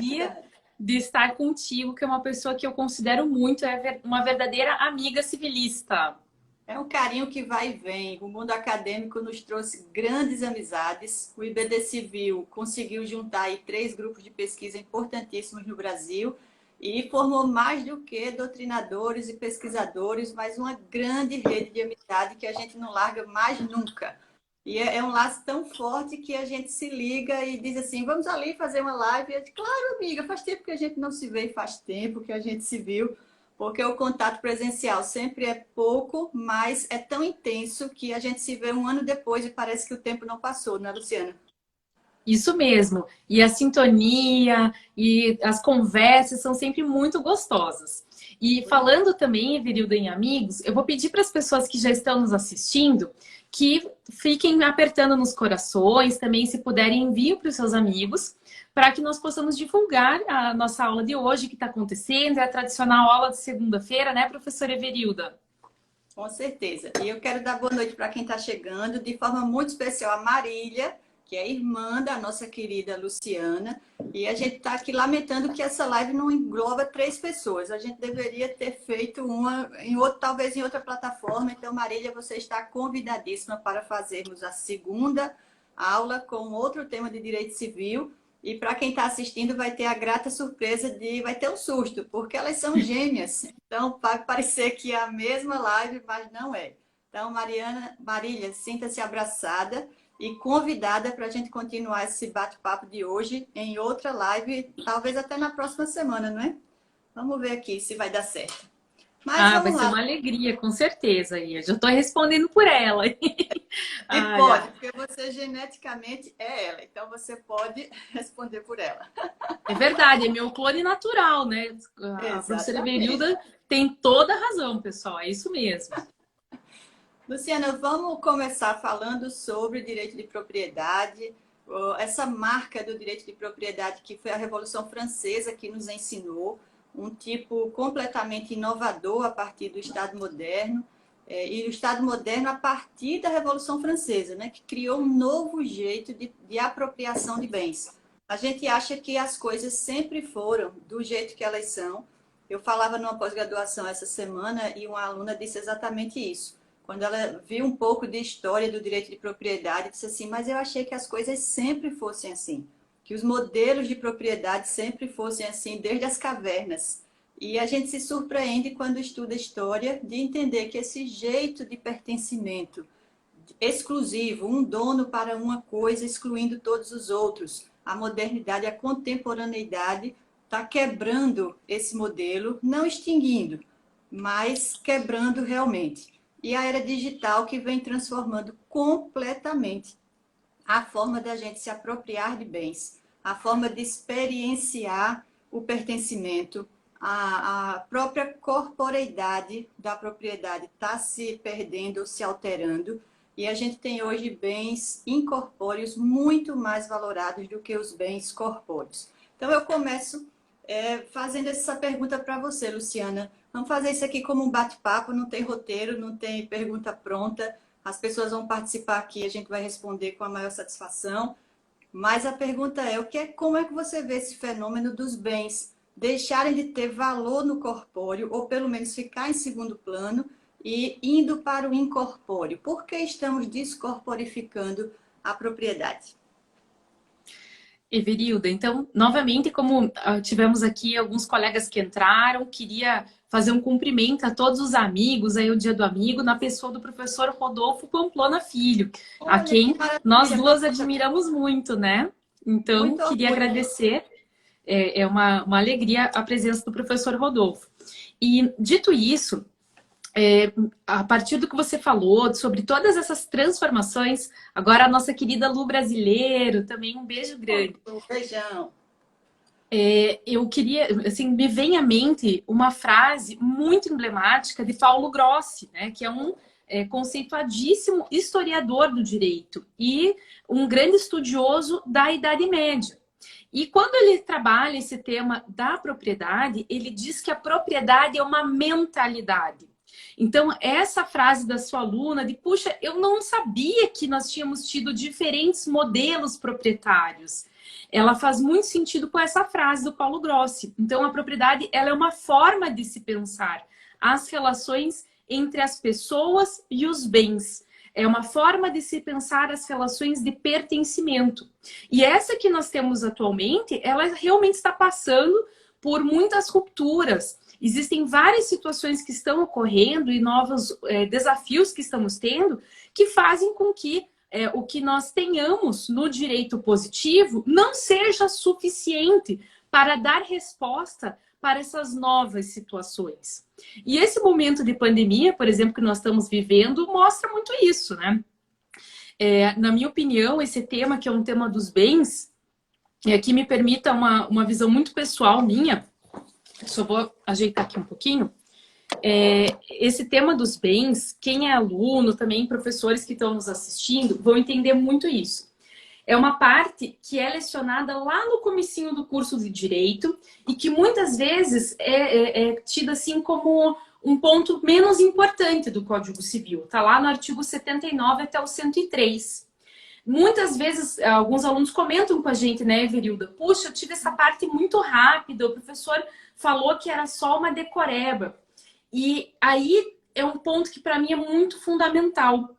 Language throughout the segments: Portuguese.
alegria de estar contigo, que é uma pessoa que eu considero muito, uma verdadeira amiga civilista. É um carinho que vai e vem. O mundo acadêmico nos trouxe grandes amizades. O IBD Civil conseguiu juntar aí 3 grupos de pesquisa importantíssimos no Brasil e formou mais do que doutrinadores e pesquisadores, mas uma grande rede de amizade que a gente não larga mais nunca. E é um laço tão forte que a gente se liga e diz assim, vamos ali fazer uma live. E eu digo, claro, amiga, faz tempo que a gente não se vê, faz tempo que a gente se viu. Porque o contato presencial sempre é pouco, mas é tão intenso que a gente se vê um ano depois e parece que o tempo não passou, né, Luciana? Isso mesmo. E a sintonia e as conversas são sempre muito gostosas. E falando também, Everilda, em amigos, eu vou pedir para as pessoas que já estão nos assistindo que fiquem apertando nos corações, também se puderem enviem para os seus amigos, para que nós possamos divulgar a nossa aula de hoje que está acontecendo, é a tradicional aula de segunda-feira, né, professora Everilda? Com certeza. E eu quero dar boa noite para quem está chegando, de forma muito especial a Marília, que é irmã da nossa querida Luciana. E a gente está aqui lamentando que essa live não engloba 3 pessoas. A gente deveria ter feito uma, talvez em outra plataforma. Então, Marília, você está convidadíssima para fazermos a segunda aula com outro tema de direito civil. E para quem está assistindo vai ter a grata surpresa vai ter um susto, porque elas são gêmeas. Então vai parecer que é a mesma live, mas não é. Então, Marília, sinta-se abraçada e convidada para a gente continuar esse bate-papo de hoje em outra live, talvez até na próxima semana, não é? Vamos ver aqui se vai dar certo. Mas Vai vamos ser lá. uma alegria, com certeza. E eu já estou respondendo por ela. E pode, porque você geneticamente é ela, então você pode responder por ela. É verdade, é meu clone natural, né? A professora Exatamente. Everilda tem toda a razão, pessoal. É isso mesmo. Luciana, vamos começar falando sobre direito de propriedade, essa marca do direito de propriedade que foi a Revolução Francesa que nos ensinou, um tipo completamente inovador a partir do Estado moderno, e o Estado moderno a partir da Revolução Francesa, né, que criou um novo jeito de apropriação de bens. A gente acha que as coisas sempre foram do jeito que elas são. Eu falava numa pós-graduação essa semana e uma aluna disse exatamente isso. Quando ela viu um pouco de história do direito de propriedade, disse assim, mas eu achei que as coisas sempre fossem assim, que os modelos de propriedade sempre fossem assim, desde as cavernas. E a gente se surpreende quando estuda história de entender que esse jeito de pertencimento exclusivo, um dono para uma coisa, excluindo todos os outros, a modernidade, a contemporaneidade está quebrando esse modelo, não extinguindo, mas quebrando realmente. E a era digital que vem transformando completamente a forma da gente se apropriar de bens, a forma de experienciar o pertencimento, a própria corporeidade da propriedade está se perdendo ou se alterando, e a gente tem hoje bens incorpóreos muito mais valorados do que os bens corpóreos. Então eu começo fazendo essa pergunta para você, Luciana. Vamos fazer isso aqui como um bate-papo, não tem roteiro, não tem pergunta pronta. As pessoas vão participar aqui, a gente vai responder com a maior satisfação. Mas a pergunta como é que você vê esse fenômeno dos bens deixarem de ter valor no corpóreo, ou pelo menos ficar em segundo plano, e indo para o incorpóreo? Por que estamos descorporificando a propriedade? Everilda, então, novamente, como tivemos aqui alguns colegas que entraram, queria fazer um cumprimento a todos os amigos, aí o Dia do Amigo, na pessoa do professor Rodolfo Pamplona Filho, a Olha que quem nós maravilha! duas admiramos muito, né? Então, Muito queria orgulho. agradecer, é uma alegria a presença do professor Rodolfo. E, dito isso, a partir do que você falou, sobre todas essas transformações, agora a nossa querida Lu Brasileiro, também um beijo grande. Um beijão. Eu queria, assim, me vem à mente uma frase muito emblemática de Paulo Grossi, né, que é um conceituadíssimo historiador do direito e um grande estudioso da Idade Média. E quando ele trabalha esse tema da propriedade, ele diz que a propriedade é uma mentalidade. Então, essa frase da sua aluna de, puxa, eu não sabia que nós tínhamos tido diferentes modelos proprietários. ela faz muito sentido com essa frase do Paulo Grossi. Então, a propriedade, ela é uma forma de se pensar as relações entre as pessoas e os bens. É uma forma de se pensar as relações de pertencimento. E essa que nós temos atualmente, ela realmente está passando por muitas rupturas. Existem várias situações que estão ocorrendo e novos desafios que estamos tendo que fazem com que o que nós tenhamos no direito positivo não seja suficiente para dar resposta para essas novas situações. E esse momento de pandemia, por exemplo, que nós estamos vivendo, mostra muito isso, né? Na minha opinião, esse tema, que é um tema dos bens, que me permita uma visão muito pessoal minha, só vou ajeitar aqui um pouquinho. Esse tema dos bens, quem é aluno, também professores que estão nos assistindo, vão entender muito isso. É uma parte que é lecionada lá no comecinho do curso de Direito e que muitas vezes é tida assim como um ponto menos importante do Código Civil. Está lá no artigo 79 até o 103. Muitas vezes, alguns alunos comentam com a gente, né, Everilda? Puxa, eu tive essa parte muito rápida, o professor falou que era só uma decoreba. E aí é um ponto que para mim é muito fundamental,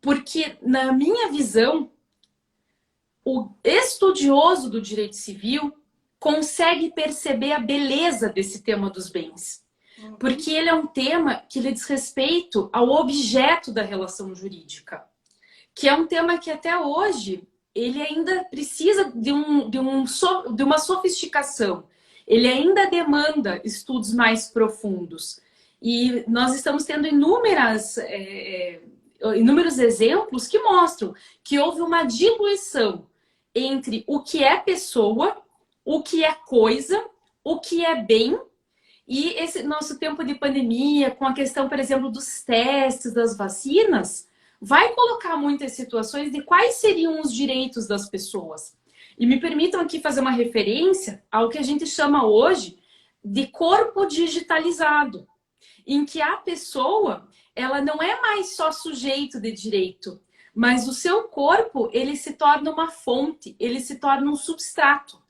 porque na minha visão, o estudioso do direito civil consegue perceber a beleza desse tema dos bens. Porque ele é um tema que lhe diz respeito ao objeto da relação jurídica, que é um tema que até hoje ele ainda precisa de uma sofisticação. Ele ainda demanda estudos mais profundos. E nós estamos tendo inúmeros exemplos que mostram que houve uma diluição entre o que é pessoa, o que é coisa, o que é bem. E esse nosso tempo de pandemia, com a questão, por exemplo, dos testes, das vacinas, vai colocar muitas situações de quais seriam os direitos das pessoas. E me permitam aqui fazer uma referência ao que a gente chama hoje de corpo digitalizado, em que a pessoa, ela não é mais só sujeito de direito, mas o seu corpo, ele se torna uma fonte, ele se torna um substrato.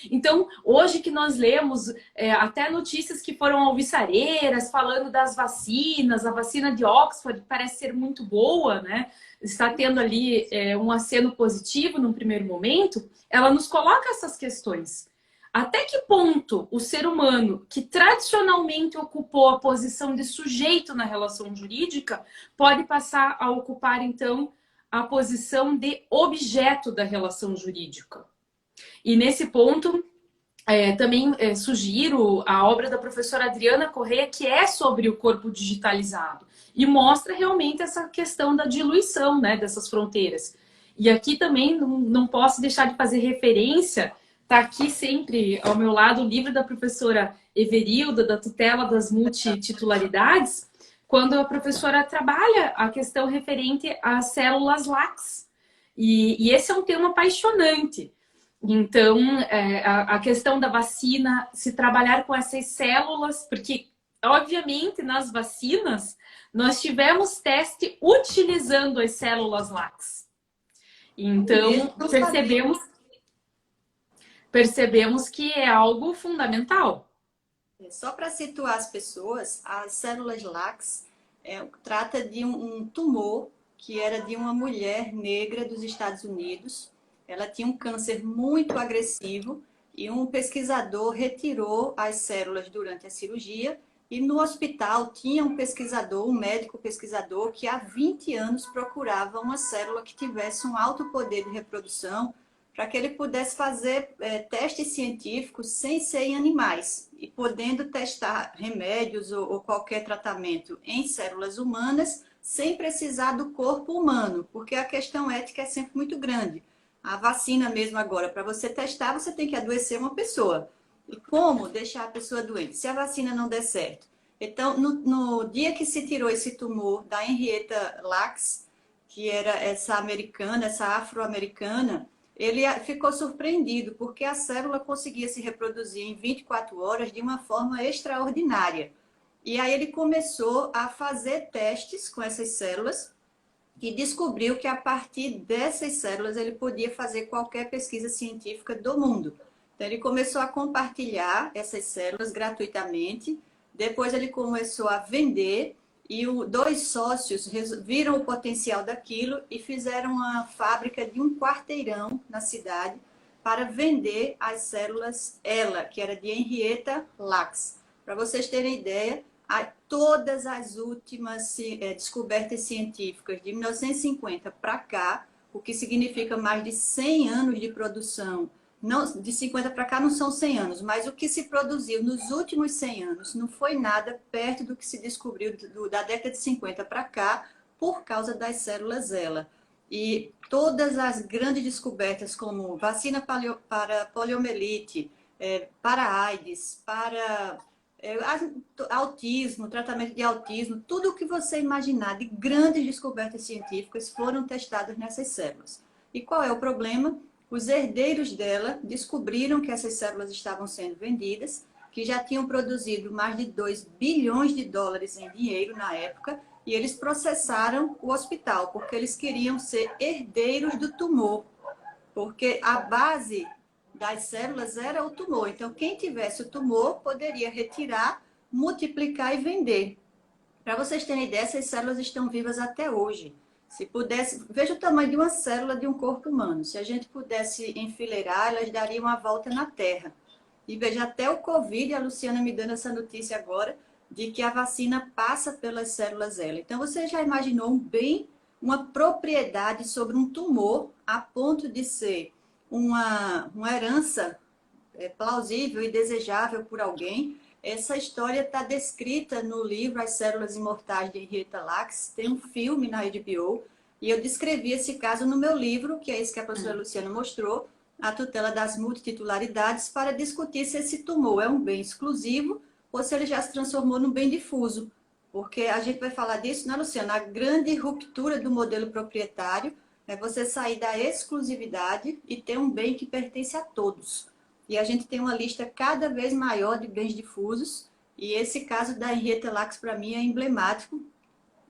Então, hoje que nós lemos até notícias que foram alvissareiras, falando das vacinas, a vacina de Oxford parece ser muito boa, né? Está tendo ali um aceno positivo num primeiro momento, ela nos coloca essas questões. Até que ponto o ser humano, que tradicionalmente ocupou a posição de sujeito na relação jurídica, pode passar a ocupar, então, a posição de objeto da relação jurídica? E nesse ponto, também sugiro a obra da professora Adriana Corrêa, que é sobre o corpo digitalizado, e mostra realmente essa questão da diluição, né, dessas fronteiras. E aqui também não posso deixar de fazer referência, está aqui sempre ao meu lado o livro da professora Everilda, da tutela das multititularidades, quando a professora trabalha a questão referente às células LACs. E esse é um tema apaixonante. Então, a questão da vacina, se trabalhar com essas células, porque, obviamente, nas vacinas, nós tivemos teste utilizando as células LACs. Então, percebemos que é algo fundamental. Só para situar as pessoas, as células LACs trata de um tumor que era de uma mulher negra dos Estados Unidos. Ela tinha um câncer muito agressivo e um pesquisador retirou as células durante a cirurgia. E no hospital tinha um pesquisador, um médico pesquisador, que há 20 anos procurava uma célula que tivesse um alto poder de reprodução para que ele pudesse fazer testes científicos sem ser em animais e podendo testar remédios ou qualquer tratamento em células humanas sem precisar do corpo humano, porque a questão ética é sempre muito grande. A vacina mesmo agora, para você testar, você tem que adoecer uma pessoa. E como deixar a pessoa doente? Se a vacina não der certo. Então, no dia que se tirou esse tumor da Henrietta Lacks, que era essa americana, essa afro-americana, ele ficou surpreendido, porque a célula conseguia se reproduzir em 24 horas de uma forma extraordinária. E aí ele começou a fazer testes com essas células e descobriu que a partir dessas células ele podia fazer qualquer pesquisa científica do mundo. Então ele começou a compartilhar essas células gratuitamente, depois ele começou a vender e dois sócios viram o potencial daquilo e fizeram uma fábrica de um quarteirão na cidade para vender as células ELA, que era de Henrietta Lacks. Para vocês terem ideia, todas as últimas descobertas científicas de 1950 para cá, o que significa mais de 100 anos de produção, não, de 50 para cá não são 100 anos, mas o que se produziu nos últimos 100 anos não foi nada perto do que se descobriu da década de 50 para cá, por causa das células ELA. E todas as grandes descobertas, como vacina para poliomielite, para AIDS, para autismo, tratamento de autismo, tudo o que você imaginar de grandes descobertas científicas foram testadas nessas células. E qual é o problema? Os herdeiros dela descobriram que essas células estavam sendo vendidas, que já tinham produzido mais de 2 bilhões de dólares em dinheiro na época, e eles processaram o hospital, porque eles queriam ser herdeiros do tumor, porque a base das células era o tumor. Então, quem tivesse o tumor poderia retirar, multiplicar e vender. Para vocês terem ideia, essas células estão vivas até hoje. Se pudesse, veja o tamanho de uma célula de um corpo humano. Se a gente pudesse enfileirar, elas dariam uma volta na Terra. E veja, até o Covid, a Luciana me dando essa notícia agora, de que a vacina passa pelas células ELA. Então, você já imaginou bem uma propriedade sobre um tumor a ponto de ser uma herança plausível e desejável por alguém? Essa história está descrita no livro As Células Imortais de Henrietta Lacks, tem um filme na HBO, e eu descrevi esse caso no meu livro, que é esse que a professora Luciana mostrou, A Tutela das Multititularidades, para discutir se esse tumor é um bem exclusivo ou se ele já se transformou num bem difuso. Porque a gente vai falar disso, né, Luciana? A grande ruptura do modelo proprietário é você sair da exclusividade e ter um bem que pertence a todos. E a gente tem uma lista cada vez maior de bens difusos, e esse caso da Henrietta Lacks, para mim, é emblemático,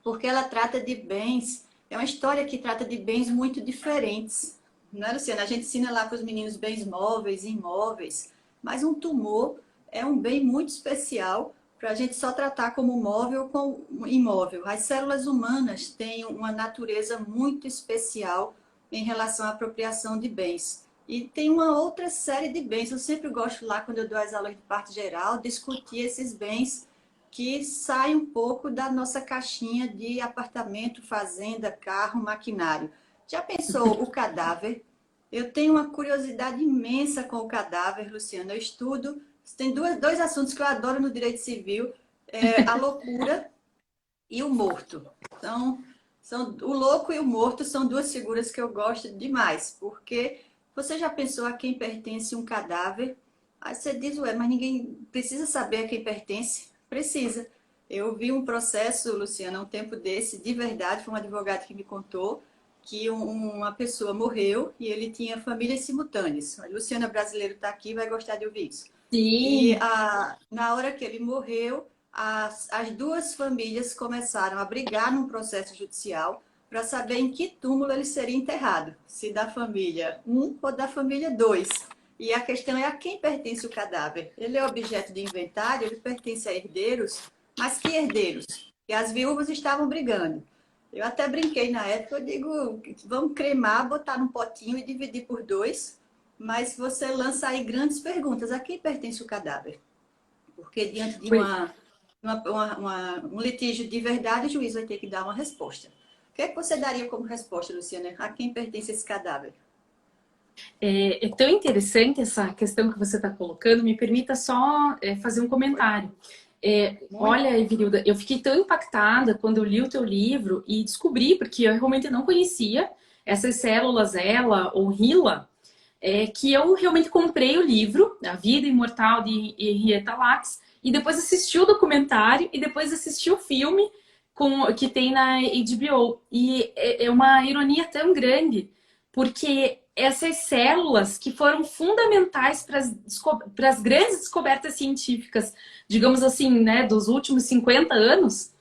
porque ela trata de bens, é uma história que trata de bens muito diferentes. Não é, Luciana? A gente ensina lá para os meninos bens móveis, imóveis, mas um tumor é um bem muito especial para a gente só tratar como móvel ou como imóvel. As células humanas têm uma natureza muito especial em relação à apropriação de bens. E tem uma outra série de bens. Eu sempre gosto lá, quando eu dou as aulas de parte geral, discutir esses bens que saem um pouco da nossa caixinha de apartamento, fazenda, carro, maquinário. Já pensou o cadáver? Eu tenho uma curiosidade imensa com o cadáver, Luciana. Eu estudo. Tem dois assuntos que eu adoro no direito civil, a loucura e o morto. Então, o louco e o morto são duas figuras que eu gosto demais, porque você já pensou a quem pertence um cadáver? Aí você diz, ué, mas ninguém precisa saber a quem pertence? Precisa. Eu vi um processo, Luciana, um tempo desse, de verdade, foi um advogado que me contou, que uma pessoa morreu e ele tinha famílias simultâneas. A Luciana brasileiro está aqui, vai gostar de ouvir isso. Sim. E na hora que ele morreu, as duas famílias começaram a brigar num processo judicial para saber em que túmulo ele seria enterrado. Se da família 1 ou da família 2. E a questão é a quem pertence o cadáver. Ele é objeto de inventário, ele pertence a herdeiros, mas que herdeiros? E as viúvas estavam brigando. Eu até brinquei na época, eu digo, vamos cremar, botar num potinho e dividir por 2, mas você lança aí grandes perguntas. A quem pertence o cadáver? Porque diante de um litígio de verdade, o juiz vai ter que dar uma resposta. O que é que você daria como resposta, Luciana? A quem pertence esse cadáver? É tão interessante essa questão que você está colocando. Me permita só fazer um comentário. Olha, Evililda, eu fiquei tão impactada quando eu li o teu livro e descobri, porque eu realmente não conhecia essas células ELA ou HeLa, que eu realmente comprei o livro, A Vida Imortal de Henrietta Lacks, e depois assisti o documentário e depois assisti o filme que tem na HBO. E é uma ironia tão grande, porque essas células que foram fundamentais para as grandes descobertas científicas, digamos assim, né, dos últimos 50 anos,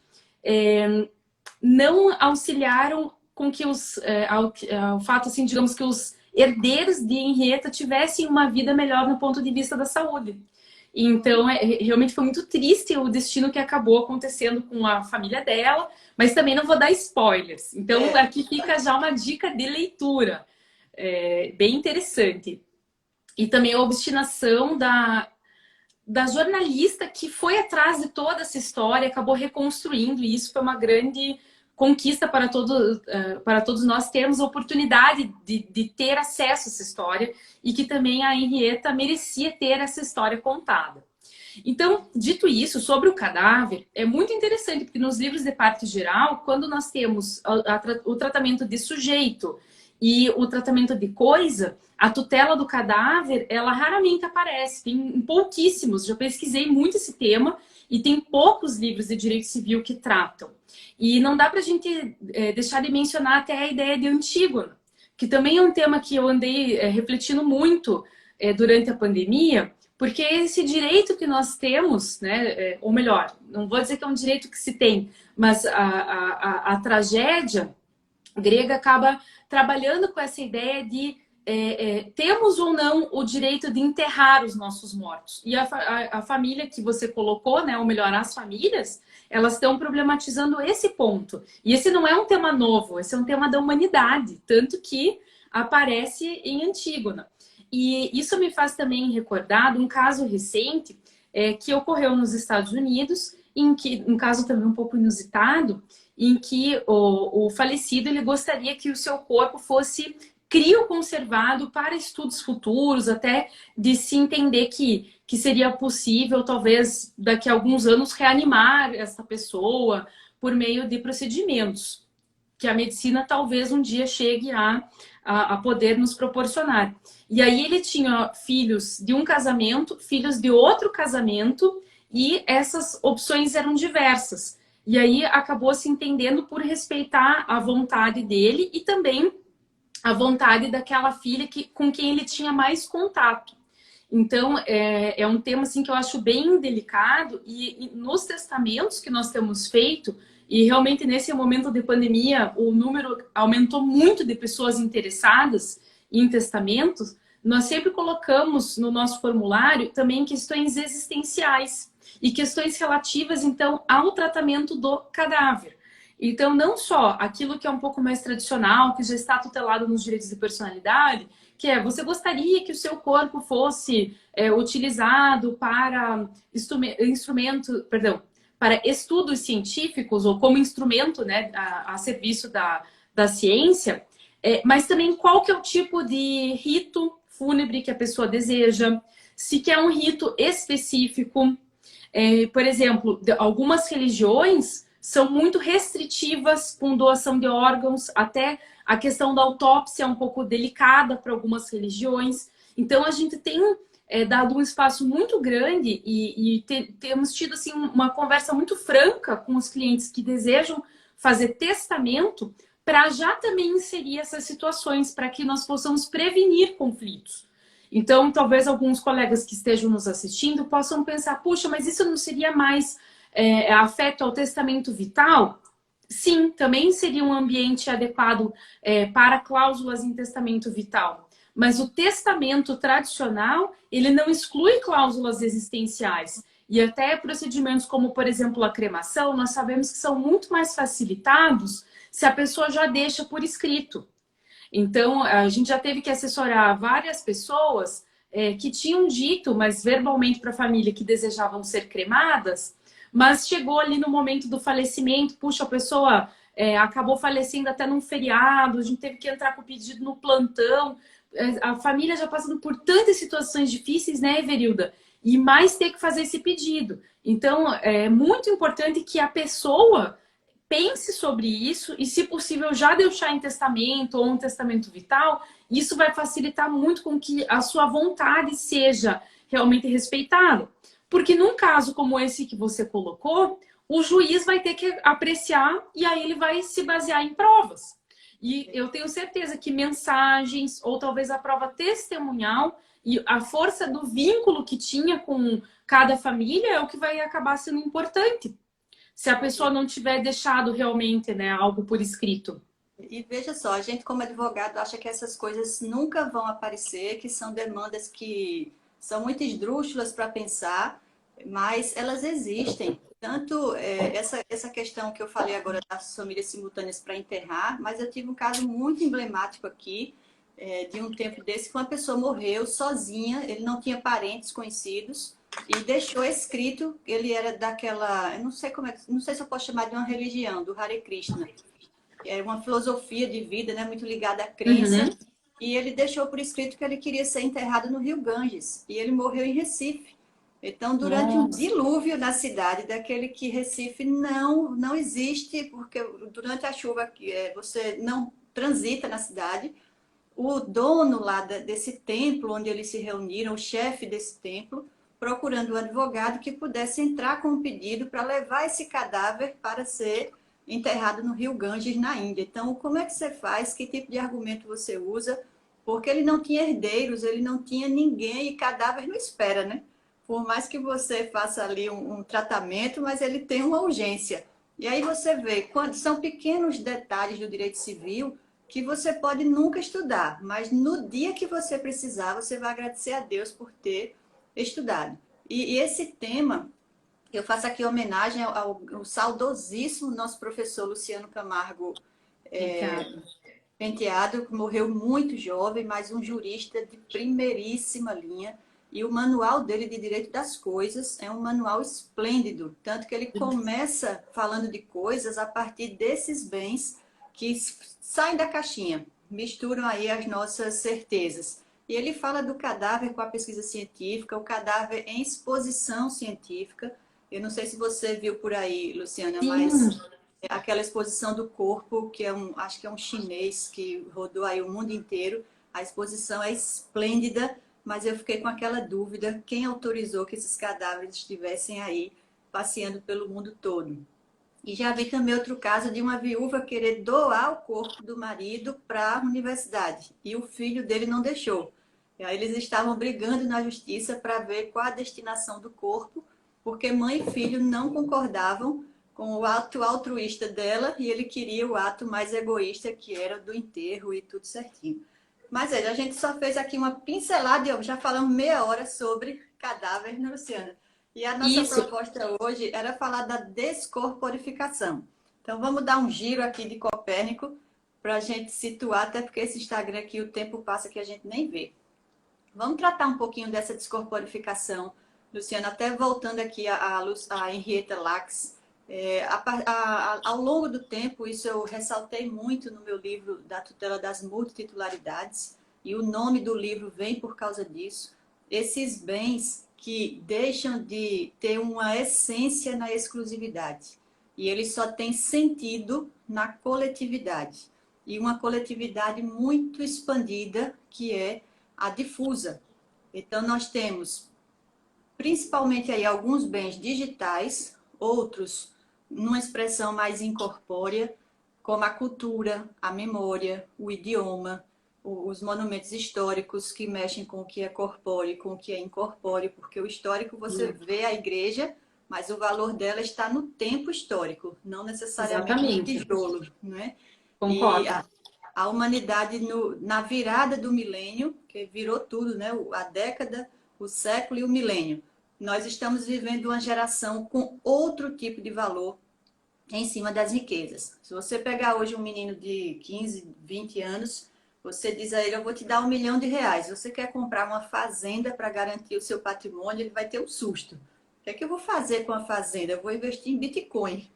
não auxiliaram com que ao fato, assim, digamos que os herdeiros de Henrietta tivessem uma vida melhor no ponto de vista da saúde. Então, realmente foi muito triste o destino que acabou acontecendo com a família dela, mas também não vou dar spoilers. Então, aqui fica já uma dica de leitura, bem interessante. E também a obstinação da jornalista que foi atrás de toda essa história, acabou reconstruindo, e isso foi uma grande conquista para todos nós termos a oportunidade de ter acesso a essa história, e que também a Henrietta merecia ter essa história contada. Então, dito isso, sobre o cadáver, é muito interessante, porque nos livros de parte geral, quando nós temos o tratamento de sujeito e o tratamento de coisa, a tutela do cadáver, ela raramente aparece, tem pouquíssimos, já pesquisei muito esse tema, e tem poucos livros de direito civil que tratam. E não dá pra gente deixar de mencionar até a ideia de Antígona, que também é um tema que eu andei refletindo muito durante a pandemia, porque esse direito que nós temos, né, ou melhor, não vou dizer que é um direito que se tem, mas a tragédia grega acaba trabalhando com essa ideia de temos ou não o direito de enterrar os nossos mortos. E a família que você colocou, né, ou melhor, as famílias, elas estão problematizando esse ponto. E esse não é um tema novo, esse é um tema da humanidade, tanto que aparece em Antígona. E isso me faz também recordar de um caso recente que ocorreu nos Estados Unidos, um caso também um pouco inusitado, em que o falecido ele gostaria que o seu corpo fosse crioconservado para estudos futuros, até de se entender que seria possível, talvez, daqui a alguns anos, reanimar essa pessoa por meio de procedimentos que a medicina talvez um dia chegue a poder nos proporcionar. E aí ele tinha filhos de um casamento, filhos de outro casamento, e essas opções eram diversas. E aí acabou se entendendo por respeitar a vontade dele e também a vontade daquela filha com quem ele tinha mais contato. Então, é um tema assim, que eu acho bem delicado, e nos testamentos que nós temos feito, e realmente nesse momento de pandemia, o número aumentou muito de pessoas interessadas em testamentos, nós sempre colocamos no nosso formulário também questões existenciais e questões relativas, então, ao tratamento do cadáver. Então, não só aquilo que é um pouco mais tradicional, que já está tutelado nos direitos de personalidade, que é, você gostaria que o seu corpo fosse utilizado para para estudos científicos, ou como instrumento, né, a serviço da ciência, mas também qual que é o tipo de rito fúnebre que a pessoa deseja, se quer um rito específico. Por exemplo, algumas religiões são muito restritivas com doação de órgãos, até a questão da autópsia é um pouco delicada para algumas religiões. Então, a gente tem dado um espaço muito grande e temos tido assim, uma conversa muito franca com os clientes que desejam fazer testamento, para já também inserir essas situações, para que nós possamos prevenir conflitos. Então, talvez alguns colegas que estejam nos assistindo possam pensar, puxa, mas isso não seria mais afeto ao testamento vital? Sim, também seria um ambiente adequado para cláusulas em testamento vital. Mas o testamento tradicional, ele não exclui cláusulas existenciais. E até procedimentos como, por exemplo, a cremação, nós sabemos que são muito mais facilitados se a pessoa já deixa por escrito. Então, a gente já teve que assessorar várias pessoas que tinham dito, mas verbalmente para a família, que desejavam ser cremadas, mas chegou ali no momento do falecimento, puxa, a pessoa acabou falecendo até num feriado, a gente teve que entrar com o pedido no plantão, a família já passando por tantas situações difíceis, né, Everilda? E mais ter que fazer esse pedido. Então, é muito importante que a pessoa pense sobre isso e, se possível, já deixar em testamento ou um testamento vital. Isso vai facilitar muito com que a sua vontade seja realmente respeitada. Porque num caso como esse que você colocou, o juiz vai ter que apreciar e aí ele vai se basear em provas. E eu tenho certeza que mensagens ou talvez a prova testemunhal e a força do vínculo que tinha com cada família é o que vai acabar sendo importante. Se a pessoa não tiver deixado realmente, né, algo por escrito. E veja só, a gente como advogado acha que essas coisas nunca vão aparecer, que são demandas que são muito esdrúxulas para pensar, mas elas existem. Tanto essa questão que eu falei agora das famílias simultâneas para enterrar, mas eu tive um caso muito emblemático aqui, de um tempo desse, que uma pessoa morreu sozinha, ele não tinha parentes conhecidos, e deixou escrito, ele era daquela, eu não sei como é, não sei se eu posso chamar de uma religião, do Hare Krishna, é uma filosofia de vida, né, muito ligada à crença, Uhum. e ele deixou por escrito que ele queria ser enterrado no Rio Ganges, e ele morreu em Recife. Então, durante um Nossa. dilúvio na cidade, daquele que Recife não existe, porque durante a chuva você não transita na cidade, o dono lá desse templo onde eles se reuniram, o chefe desse templo, procurando um advogado que pudesse entrar com um pedido para levar esse cadáver para ser enterrado no Rio Ganges, na Índia. Então, como é que você faz? Que tipo de argumento você usa? Porque ele não tinha herdeiros, ele não tinha ninguém e cadáver não espera, né? Por mais que você faça ali um tratamento, mas ele tem uma urgência. E aí você vê, quando são pequenos detalhes do direito civil que você pode nunca estudar, mas no dia que você precisar, você vai agradecer a Deus por ter estudado. E esse tema, eu faço aqui homenagem ao saudosíssimo nosso professor Luciano Camargo Ricardo. Penteado, que morreu muito jovem, mas um jurista de primeiríssima linha. E o manual dele de Direito das Coisas é um manual esplêndido, tanto que ele começa falando de coisas a partir desses bens que saem da caixinha, misturam aí as nossas certezas. E ele fala do cadáver com a pesquisa científica, o cadáver em exposição científica. Eu não sei se você viu por aí, Luciana, mas Sim. aquela exposição do corpo, que acho que é um chinês que rodou aí o mundo inteiro. A exposição é esplêndida, mas eu fiquei com aquela dúvida, quem autorizou que esses cadáveres estivessem aí passeando pelo mundo todo? E já vi também outro caso de uma viúva querer doar o corpo do marido para a universidade, e o filho dele não deixou. E aí eles estavam brigando na justiça para ver qual a destinação do corpo, porque mãe e filho não concordavam com o ato altruísta dela e ele queria o ato mais egoísta, que era do enterro e tudo certinho. Mas a gente só fez aqui uma pincelada e já falamos meia hora sobre cadáver, né, Luciana? E a nossa Isso. proposta hoje era falar da descorporificação. Então vamos dar um giro aqui de Copérnico para a gente situar, até porque esse Instagram aqui o tempo passa que a gente nem vê. Vamos tratar um pouquinho dessa descorporificação, Luciana, até voltando aqui a Henrietta Lacks. Ao longo do tempo, isso eu ressaltei muito no meu livro da tutela das multititularidades, e o nome do livro vem por causa disso. Esses bens que deixam de ter uma essência na exclusividade, e eles só têm sentido na coletividade. E uma coletividade muito expandida, que é a difusa. Então, nós temos principalmente aí alguns bens digitais, outros numa expressão mais incorpórea, como a cultura, a memória, o idioma, os monumentos históricos que mexem com o que é corpóreo e com o que é incorpóreo, porque o histórico você vê a igreja, mas o valor dela está no tempo histórico, não necessariamente no Exatamente. tijolo, né? E Concordo. a humanidade na virada do milênio, que virou tudo, né? A década, o século e o milênio. Nós estamos vivendo uma geração com outro tipo de valor em cima das riquezas. Se você pegar hoje um menino de 15, 20 anos, você diz a ele, eu vou te dar R$ 1 milhão. Você quer comprar uma fazenda para garantir o seu patrimônio, ele vai ter um susto. O que é que eu vou fazer com a fazenda? Eu vou investir em Bitcoin.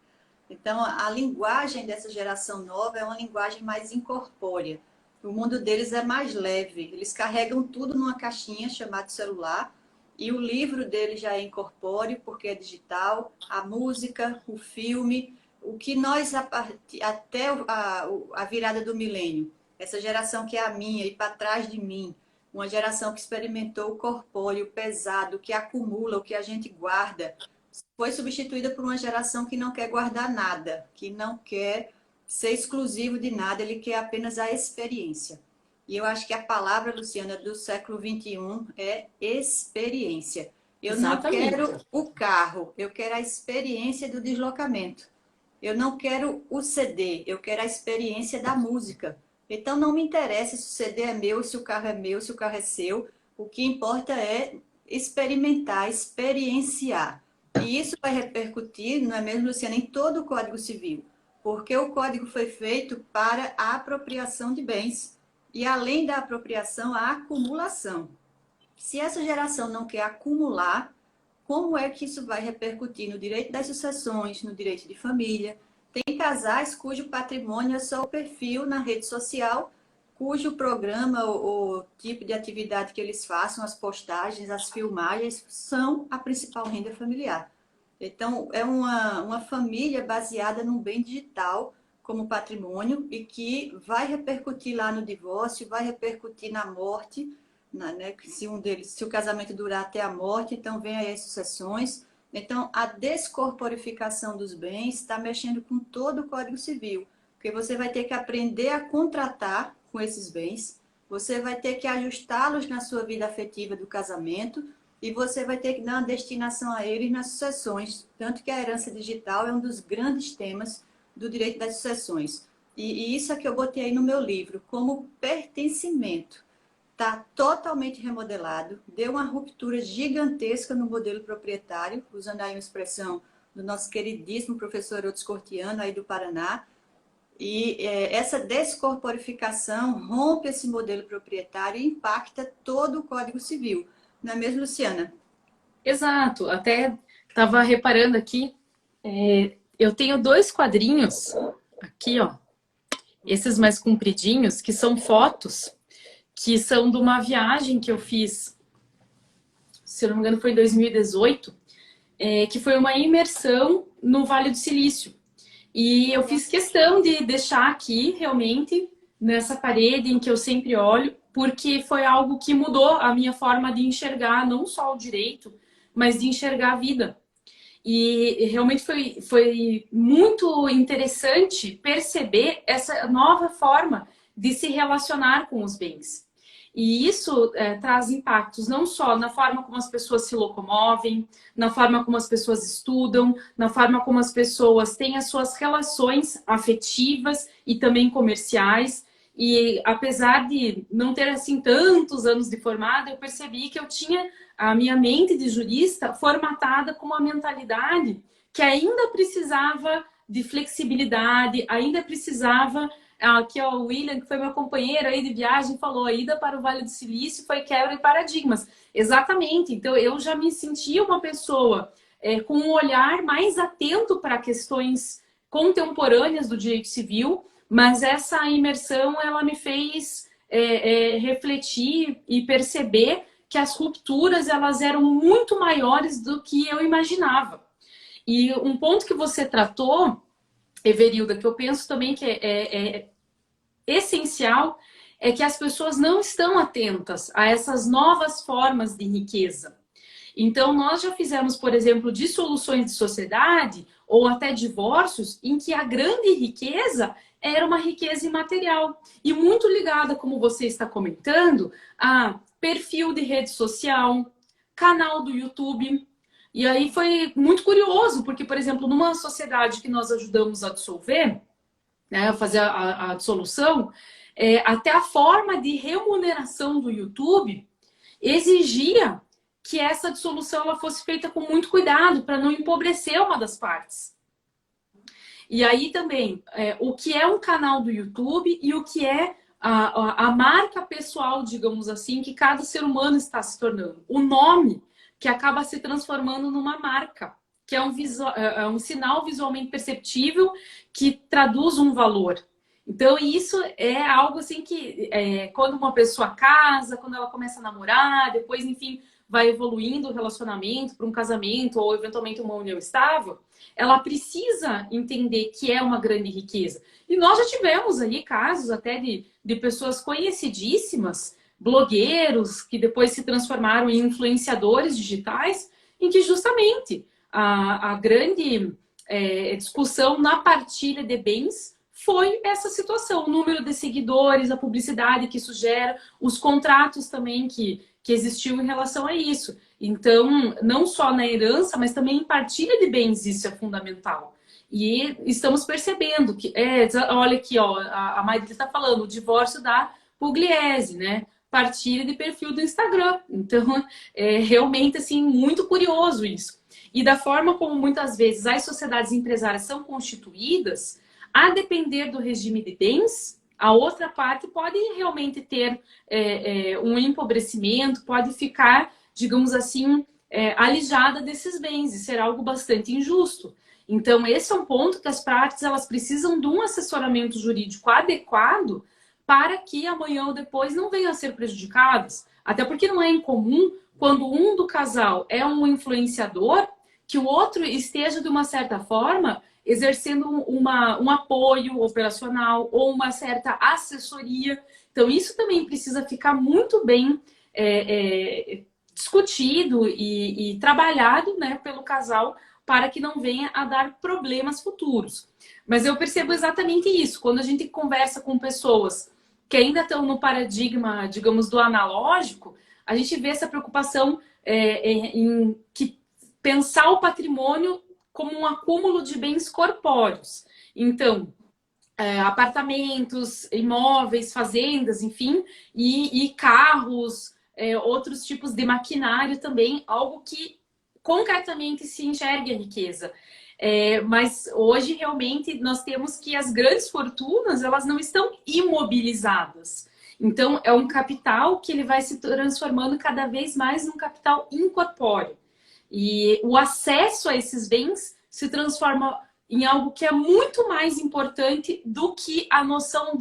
Então, a linguagem dessa geração nova é uma linguagem mais incorpórea. O mundo deles é mais leve. Eles carregam tudo numa caixinha chamada celular. E o livro deles já é incorpóreo, porque é digital. A música, o filme, o que nós, até a virada do milênio, essa geração que é a minha e para trás de mim, uma geração que experimentou o corpóreo pesado, que acumula, o que a gente guarda, foi substituída por uma geração que não quer guardar nada, que não quer ser exclusivo de nada, ele quer apenas a experiência. E eu acho que a palavra, Luciana, do século XXI é experiência. Eu não Exatamente. quero o carro, eu quero a experiência do deslocamento. Eu não quero o CD, eu quero a experiência da música. Então não me interessa se o CD é meu, se o carro é meu, se o carro é seu. O que importa é experimentar, experienciar. E isso vai repercutir, não é mesmo, Luciana, em todo o Código Civil, porque o código foi feito para a apropriação de bens. E além da apropriação, a acumulação. Se essa geração não quer acumular, como é que isso vai repercutir no direito das sucessões, no direito de família? Tem casais cujo patrimônio é só o perfil na rede social, cujo programa ou tipo de atividade que eles façam, as postagens, as filmagens, são a principal renda familiar. Então, é uma família baseada num bem digital como patrimônio e que vai repercutir lá no divórcio, vai repercutir na morte, né? Se o casamento durar até a morte, então vem aí as sucessões. Então, a descorporificação dos bens está mexendo com todo o Código Civil, porque você vai ter que aprender a contratar com esses bens, você vai ter que ajustá-los na sua vida afetiva do casamento e você vai ter que dar uma destinação a eles nas sucessões. Tanto que a herança digital é um dos grandes temas do direito das sucessões. E isso é que eu botei aí no meu livro, como pertencimento. Está totalmente remodelado, deu uma ruptura gigantesca no modelo proprietário, usando aí uma expressão do nosso queridíssimo professor Otis Cortiano, aí do Paraná. E essa descorporificação rompe esse modelo proprietário e impacta todo o Código Civil. Não é mesmo, Luciana? Exato. Até estava reparando aqui, eu tenho 2 quadrinhos aqui, ó. Esses mais compridinhos, que são fotos, que são de uma viagem que eu fiz, se eu não me engano foi em 2018, que foi uma imersão no Vale do Silício. E eu fiz questão de deixar aqui, realmente, nessa parede em que eu sempre olho, porque foi algo que mudou a minha forma de enxergar não só o direito, mas de enxergar a vida. E realmente foi muito interessante perceber essa nova forma de se relacionar com os bens. E isso traz impactos não só na forma como as pessoas se locomovem, na forma como as pessoas estudam, na forma como as pessoas têm as suas relações afetivas e também comerciais. E apesar de não ter assim tantos anos de formada, eu percebi que eu tinha a minha mente de jurista formatada com uma mentalidade que ainda precisava de flexibilidade, ainda precisava. Aqui ó, o William, que foi meu companheiro aí de viagem, falou: a ida para o Vale do Silício foi quebra de paradigmas. Exatamente. Então, eu já me sentia uma pessoa com um olhar mais atento para questões contemporâneas do direito civil, mas essa imersão, ela me fez refletir e perceber que as rupturas, elas eram muito maiores do que eu imaginava. E um ponto que você tratou, Everilda, que eu penso também que é essencial, é que as pessoas não estão atentas a essas novas formas de riqueza. Então, nós já fizemos, por exemplo, dissoluções de sociedade ou até divórcios em que a grande riqueza era uma riqueza imaterial e muito ligada, como você está comentando, a perfil de rede social, canal do YouTube. E aí foi muito curioso, porque, por exemplo, numa sociedade que nós ajudamos a dissolver, né, a fazer a dissolução, até a forma de remuneração do YouTube exigia que essa dissolução ela fosse feita com muito cuidado para não empobrecer uma das partes. E aí também, o que é um canal do YouTube e o que é a marca pessoal, digamos assim, que cada ser humano está se tornando. O nome que acaba se transformando numa marca, que é um sinal visualmente perceptível que traduz um valor. Então, isso é algo assim que, quando uma pessoa casa, quando ela começa a namorar, depois, enfim, vai evoluindo o relacionamento para um casamento ou, eventualmente, uma união estável, ela precisa entender que é uma grande riqueza. E nós já tivemos aí casos até de pessoas conhecidíssimas, blogueiros, que depois se transformaram em influenciadores digitais, em que justamente a grande discussão na partilha de bens foi essa situação, o número de seguidores, a publicidade que isso gera, os contratos também que existiu em relação a isso. Então, não só na herança, mas também em partilha de bens isso é fundamental. E estamos percebendo que, olha aqui, ó, a Maíra está falando, o divórcio da Pugliese, né? Partilha de perfil do Instagram. Então, é realmente, assim, muito curioso isso. E da forma como muitas vezes as sociedades empresárias são constituídas, a depender do regime de bens, a outra parte pode realmente ter um empobrecimento, pode ficar, digamos assim, alijada desses bens e ser algo bastante injusto. Então, esse é um ponto que as partes elas precisam de um assessoramento jurídico adequado para que amanhã ou depois não venham a ser prejudicadas. Até porque não é incomum, quando um do casal é um influenciador, que o outro esteja, de uma certa forma, exercendo um apoio operacional ou uma certa assessoria. Então, isso também precisa ficar muito bem discutido e trabalhado, né, pelo casal para que não venha a dar problemas futuros. Mas eu percebo exatamente isso. Quando a gente conversa com pessoas que ainda estão no paradigma, digamos, do analógico, a gente vê essa preocupação em que pensar o patrimônio como um acúmulo de bens corpóreos. Então, apartamentos, imóveis, fazendas, enfim, e carros, outros tipos de maquinário também, algo que concretamente se enxergue a riqueza. Mas hoje realmente nós temos que as grandes fortunas elas não estão imobilizadas. Então é um capital que ele vai se transformando cada vez mais num capital incorpóreo. E o acesso a esses bens se transforma em algo que é muito mais importante do que a noção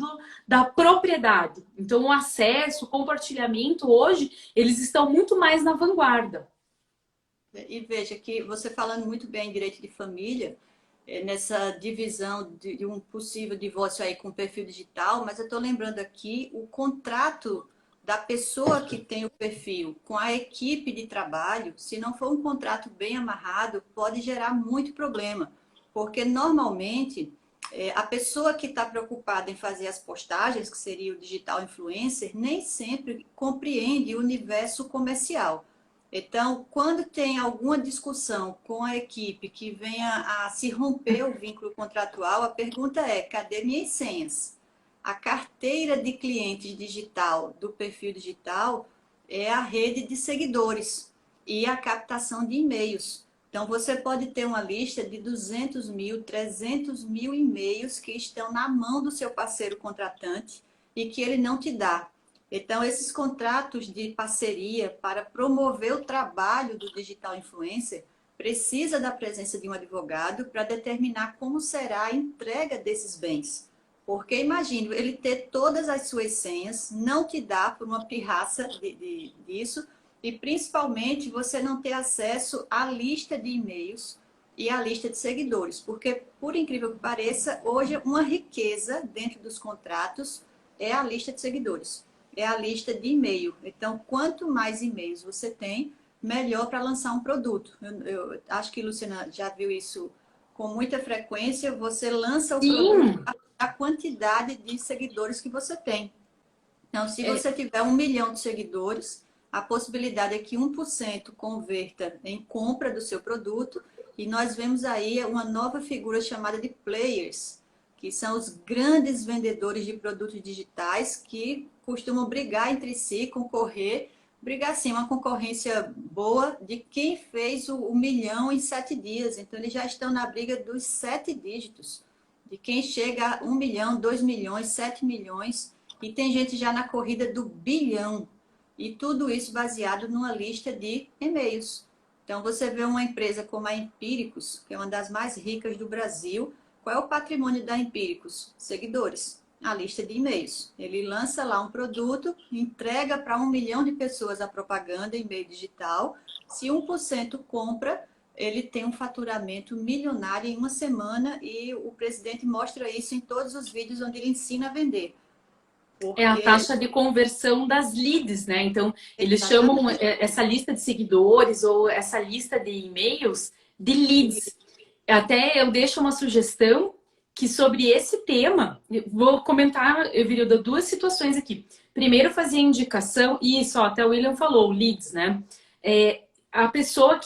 da propriedade. Então o acesso, o compartilhamento hoje, eles estão muito mais na vanguarda. E veja que você falando muito bem em direito de família, nessa divisão de um possível divórcio aí com perfil digital, mas eu estou lembrando aqui o contrato da pessoa que tem o perfil com a equipe de trabalho, se não for um contrato bem amarrado, pode gerar muito problema, porque normalmente a pessoa que está preocupada em fazer as postagens, que seria o digital influencer, nem sempre compreende o universo comercial. Então, quando tem alguma discussão com a equipe que venha a se romper o vínculo contratual, a pergunta é: cadê minhas senhas? A carteira de clientes digital do perfil digital é a rede de seguidores e a captação de e-mails. Então, você pode ter uma lista de 200 mil, 300 mil e-mails que estão na mão do seu parceiro contratante e que ele não te dá. Então, esses contratos de parceria para promover o trabalho do digital influencer precisa da presença de um advogado para determinar como será a entrega desses bens. Porque imagine, ele ter todas as suas senhas, não te dá por uma pirraça disso, e principalmente você não ter acesso à lista de e-mails e à lista de seguidores. Porque, por incrível que pareça, hoje uma riqueza dentro dos contratos é a lista de seguidores. É a lista de e-mail. Então, quanto mais e-mails você tem, melhor para lançar um produto. Eu acho que Luciana já viu isso com muita frequência. Você lança o produto a quantidade de seguidores que você tem. Então, se você tiver 1 milhão de seguidores, a possibilidade é que 1% converta em compra do seu produto. E nós vemos aí uma nova figura chamada de players, que são os grandes vendedores de produtos digitais que costumam brigar entre si, concorrer, brigar sim, uma concorrência boa de quem fez o milhão em 7 dias. Então, eles já estão na briga dos 7 dígitos, de quem chega a 1 milhão, 2 milhões, 7 milhões, e tem gente já na corrida do bilhão. E tudo isso baseado numa lista de e-mails. Então, você vê uma empresa como a Empíricos, que é uma das mais ricas do Brasil. Qual é o patrimônio da Empíricos? Seguidores. A lista de e-mails. Ele lança lá um produto, entrega para 1 milhão de pessoas a propaganda em meio digital. Se 1% compra, ele tem um faturamento milionário em uma semana e o presidente mostra isso em todos os vídeos onde ele ensina a vender. É a taxa de conversão das leads, né? Então, eles chamam essa lista de seguidores ou essa lista de e-mails de leads. Até eu deixo uma sugestão que sobre esse tema, vou comentar, eu vi duas situações aqui. Primeiro, fazer indicação, e isso, ó, até o William falou, leads, né? A pessoa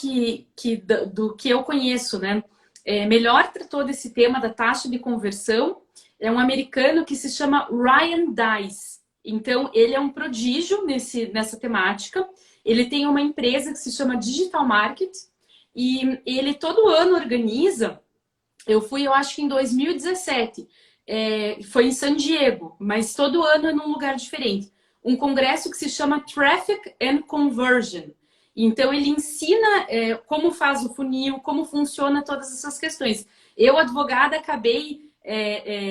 do que eu conheço, né? melhor tratou desse tema da taxa de conversão é um americano que se chama Ryan Deiss. Então, ele é um prodígio nessa temática. Ele tem uma empresa que se chama Digital Market e ele todo ano organiza. Eu fui, eu acho que em 2017, foi em San Diego, mas todo ano é num lugar diferente. Um congresso que se chama Traffic and Conversion. Então, ele ensina como faz o funil, como funciona todas essas questões. Eu, advogada, acabei...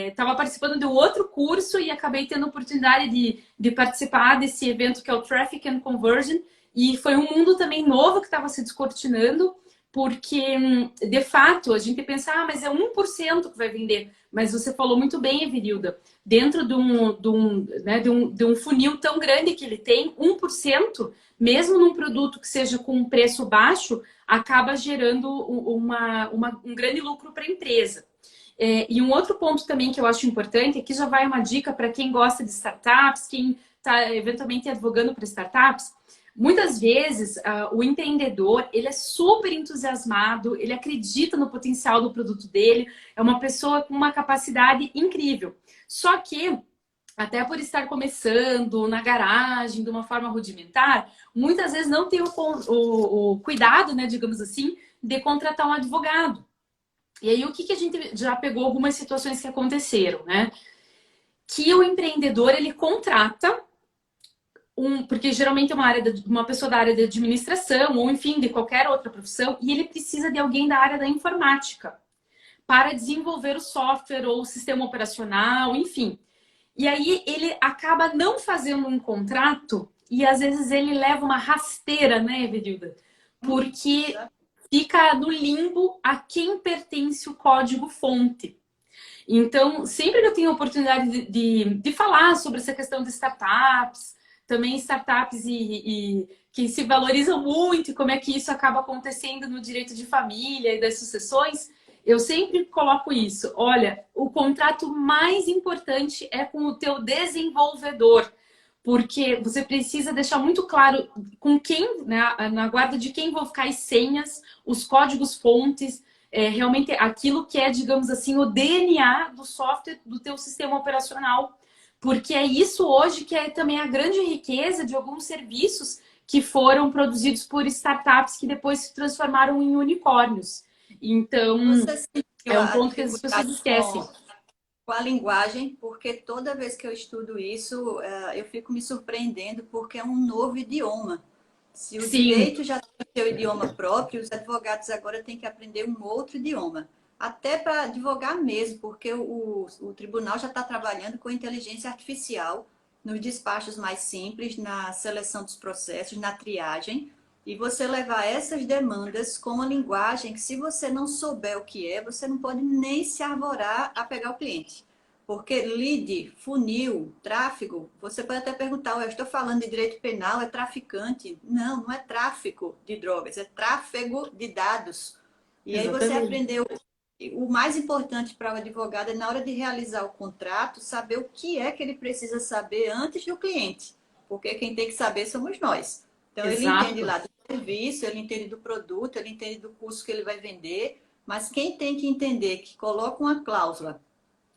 estava participando de um outro curso e acabei tendo a oportunidade de participar desse evento que é o Traffic and Conversion. E foi um mundo também novo que estava se descortinando, porque, de fato, a gente pensa, mas é 1% que vai vender. Mas você falou muito bem, Everilda, dentro de um funil tão grande que ele tem, 1%, mesmo num produto que seja com um preço baixo, acaba gerando um grande lucro para a empresa. E um outro ponto também que eu acho importante, aqui já vai uma dica para quem gosta de startups, quem está eventualmente advogando para startups. Muitas vezes, o empreendedor, ele é super entusiasmado, ele acredita no potencial do produto dele, é uma pessoa com uma capacidade incrível. Só que, até por estar começando na garagem, de uma forma rudimentar, muitas vezes não tem o cuidado, né, digamos assim, de contratar um advogado. E aí, o que a gente já pegou algumas situações que aconteceram, né? Que o empreendedor, ele contrata porque geralmente é uma pessoa da área de administração, ou enfim, de qualquer outra profissão, e ele precisa de alguém da área da informática para desenvolver o software ou o sistema operacional, enfim. E aí ele acaba não fazendo um contrato e às vezes ele leva uma rasteira, né, Everilda? Porque fica no limbo a quem pertence o código-fonte. Então, sempre que eu tenho a oportunidade de falar sobre essa questão de startups, também startups que se valorizam muito e como é que isso acaba acontecendo no direito de família e das sucessões, eu sempre coloco isso. Olha, o contrato mais importante é com o teu desenvolvedor, porque você precisa deixar muito claro com quem, né, na guarda de quem vão ficar as senhas, os códigos-fontes, realmente aquilo que é, digamos assim, o DNA do software, do teu sistema operacional. Porque é isso hoje que é também a grande riqueza de alguns serviços que foram produzidos por startups que depois se transformaram em unicórnios. Então, é um ponto que as pessoas esquecem. Com a linguagem, porque toda vez que eu estudo isso, eu fico me surpreendendo, porque é um novo idioma. Se o direito já tem o seu idioma próprio, os advogados agora têm que aprender um outro idioma. Até para advogar mesmo, porque o tribunal já está trabalhando com inteligência artificial nos despachos mais simples, na seleção dos processos, na triagem, e você levar essas demandas com uma linguagem que, se você não souber o que é, você não pode nem se arvorar a pegar o cliente. Porque lead, funil, tráfego, você pode até perguntar, eu estou falando de direito penal, é traficante? Não, não é tráfico de drogas, é tráfego de dados. E aí você aprendeu. O mais importante para o advogado é, na hora de realizar o contrato, saber o que é que ele precisa saber antes do cliente. Porque quem tem que saber somos nós. Então, ele entende lá do serviço, ele entende do produto, ele entende do curso que ele vai vender, mas quem tem que entender que coloca uma cláusula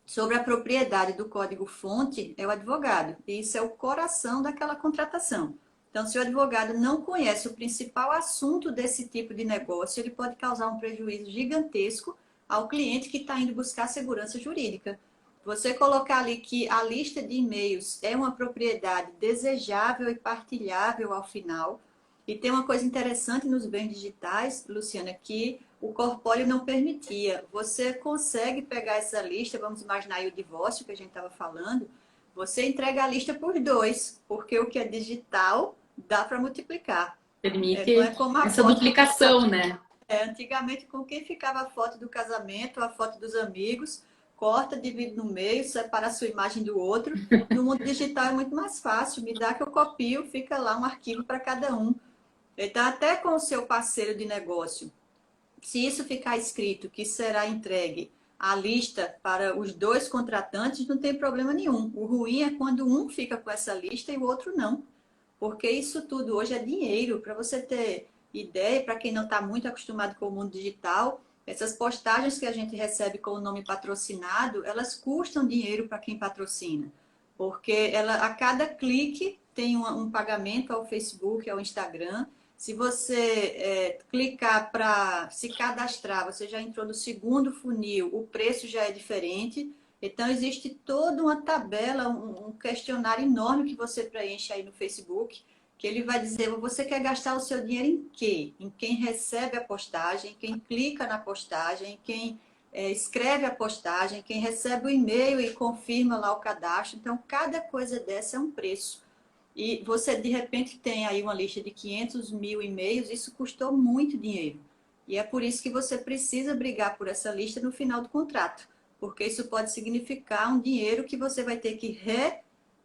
sobre a propriedade do código-fonte é o advogado. E isso é o coração daquela contratação. Então, se o advogado não conhece o principal assunto desse tipo de negócio, ele pode causar um prejuízo gigantesco ao cliente que está indo buscar segurança jurídica. Você colocar ali que a lista de e-mails é uma propriedade desejável e partilhável ao final. E tem uma coisa interessante nos bens digitais, Luciana, que o corpóreo não permitia. Você consegue pegar essa lista, vamos imaginar aí o divórcio que a gente estava falando, você entrega a lista por 2, porque o que é digital dá para multiplicar. Permite não é como essa duplicação, né? Antigamente, com quem ficava a foto do casamento, a foto dos amigos, corta, divide no meio, separa a sua imagem do outro. No mundo digital é muito mais fácil, me dá que eu copio, fica lá um arquivo para cada um. Então, até com o seu parceiro de negócio, se isso ficar escrito que será entregue a lista para os 2 contratantes, não tem problema nenhum. O ruim é quando um fica com essa lista e o outro não. Porque isso tudo hoje é dinheiro. Para você ter ideia, para quem não está muito acostumado com o mundo digital, Essas postagens que a gente recebe com o nome patrocinado, elas custam dinheiro para quem patrocina, porque a cada clique tem um pagamento ao Facebook, ao Instagram. Se você clicar para se cadastrar, você já entrou no segundo funil, o preço já é diferente. Então, existe toda uma tabela, um questionário enorme que você preenche aí no Facebook, que ele vai dizer, você quer gastar o seu dinheiro em quê? Em quem recebe a postagem, quem clica na postagem, quem escreve a postagem, quem recebe o e-mail e confirma lá o cadastro. Então, cada coisa dessa é um preço. E você, de repente, tem aí uma lista de 500 mil e-mails, isso custou muito dinheiro. E é por isso que você precisa brigar por essa lista no final do contrato, porque isso pode significar um dinheiro que você vai ter que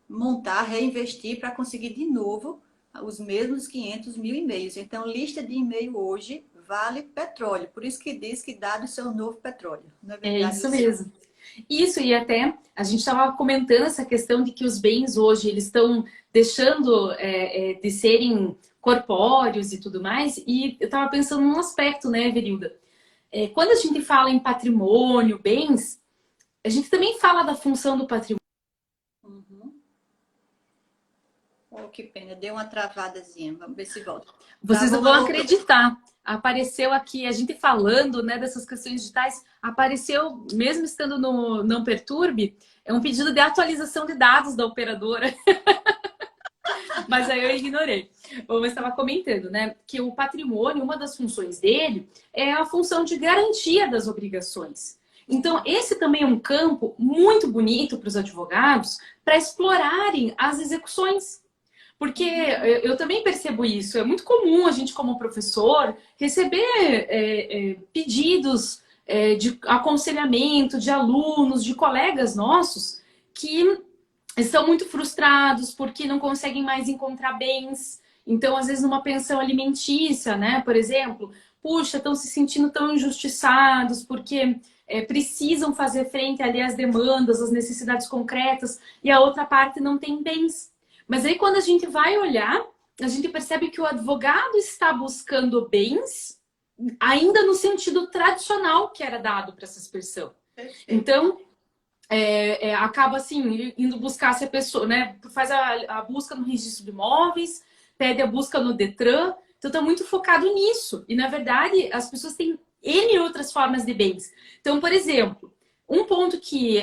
remontar, reinvestir para conseguir de novo os mesmos 500 mil e-mails. Então, lista de e-mail hoje vale petróleo. Por isso que diz que dados são o novo petróleo. Não é É verdade, isso Luciana? mesmo. Isso, e até a gente estava comentando essa questão de que os bens hoje eles estão deixando de serem corpóreos e tudo mais, e eu estava pensando num aspecto, né, Verilda? Quando a gente fala em patrimônio, bens, a gente também fala da função do patrimônio. Uhum. Oh, que pena, deu uma travadazinha. Vamos ver se volta. Tá, Vocês não vão acreditar. Apareceu aqui, a gente falando, né, dessas questões digitais, apareceu, mesmo estando no Não Perturbe, é um pedido de atualização de dados da operadora. Mas aí eu ignorei. Eu estava comentando, né, que o patrimônio, uma das funções dele é a função de garantia das obrigações. Então, esse também é um campo muito bonito para os advogados para explorarem as execuções. Porque eu também percebo isso. É muito comum a gente, como professor, receber pedidos de aconselhamento de alunos, de colegas nossos, que estão muito frustrados porque não conseguem mais encontrar bens. Então, às vezes, numa pensão alimentícia, né, por exemplo, puxa, estão se sentindo tão injustiçados porque precisam fazer frente ali às demandas, às necessidades concretas, e a outra parte não tem bens. Mas aí, quando a gente vai olhar, a gente percebe que o advogado está buscando bens ainda no sentido tradicional que era dado para essa expressão. Então, acaba assim, indo buscar se a pessoa, né, faz a busca no registro de imóveis, pede a busca no Detran, então está muito focado nisso. E, na verdade, as pessoas têm N outras formas de bens. Então, por exemplo, um ponto que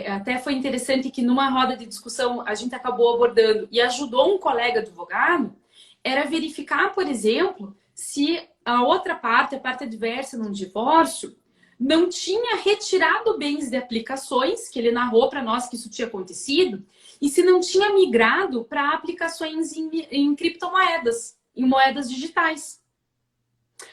até foi interessante que numa roda de discussão a gente acabou abordando e ajudou um colega advogado, era verificar, por exemplo, se a outra parte, a parte adversa num divórcio, não tinha retirado bens de aplicações, que ele narrou para nós que isso tinha acontecido, e se não tinha migrado para aplicações em criptomoedas, em moedas digitais.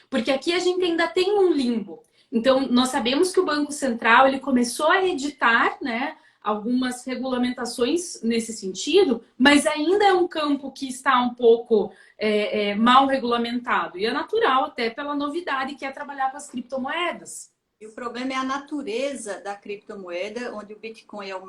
Porque aqui a gente ainda tem um limbo. Então, nós sabemos que o Banco Central ele começou a editar, né, algumas regulamentações nesse sentido, mas ainda é um campo que está um pouco mal regulamentado. E é natural, até pela novidade que é trabalhar com as criptomoedas. E o problema é a natureza da criptomoeda, onde o Bitcoin é a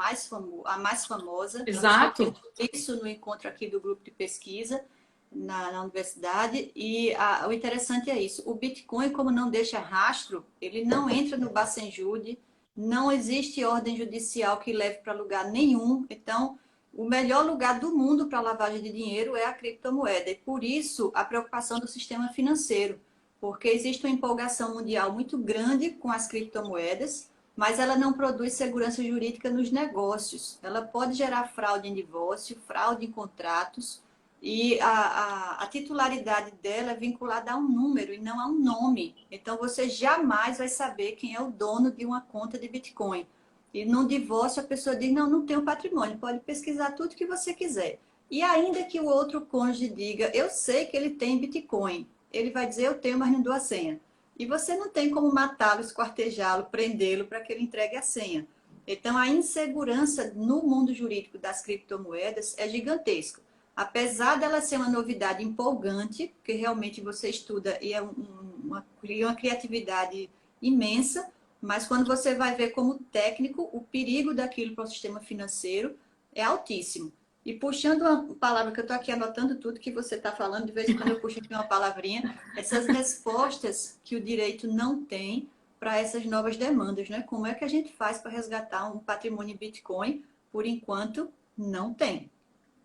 mais famosa. Exato. Isso no encontro aqui do grupo de pesquisa na universidade. E o interessante é isso. O Bitcoin, como não deixa rastro, ele não entra no Bacen-Jude, não existe ordem judicial que leve para lugar nenhum. Então, o melhor lugar do mundo para lavagem de dinheiro é a criptomoeda. E por isso, a preocupação do sistema financeiro. Porque existe uma empolgação mundial muito grande com as criptomoedas, mas ela não produz segurança jurídica nos negócios. Ela pode gerar fraude em divórcio, fraude em contratos, e a titularidade dela é vinculada a um número e não a um nome. Então, você jamais vai saber quem é o dono de uma conta de Bitcoin. E no divórcio, a pessoa diz, não tenho patrimônio, pode pesquisar tudo que você quiser. E ainda que o outro cônjuge diga, eu sei que ele tem Bitcoin, ele vai dizer, eu tenho, mas não dou a senha. E você não tem como matá-lo, esquartejá-lo, prendê-lo para que ele entregue a senha. Então, a insegurança no mundo jurídico das criptomoedas é gigantesca. Apesar dela ser uma novidade empolgante, porque realmente você estuda e é uma criatividade imensa, mas quando você vai ver como técnico, o perigo daquilo para o sistema financeiro é altíssimo. E puxando uma palavra que eu estou aqui anotando tudo que você está falando, de vez em quando eu puxo aqui uma palavrinha, essas respostas que o direito não tem para essas novas demandas, né? Como é que a gente faz para resgatar um patrimônio em Bitcoin? Por enquanto, não tem.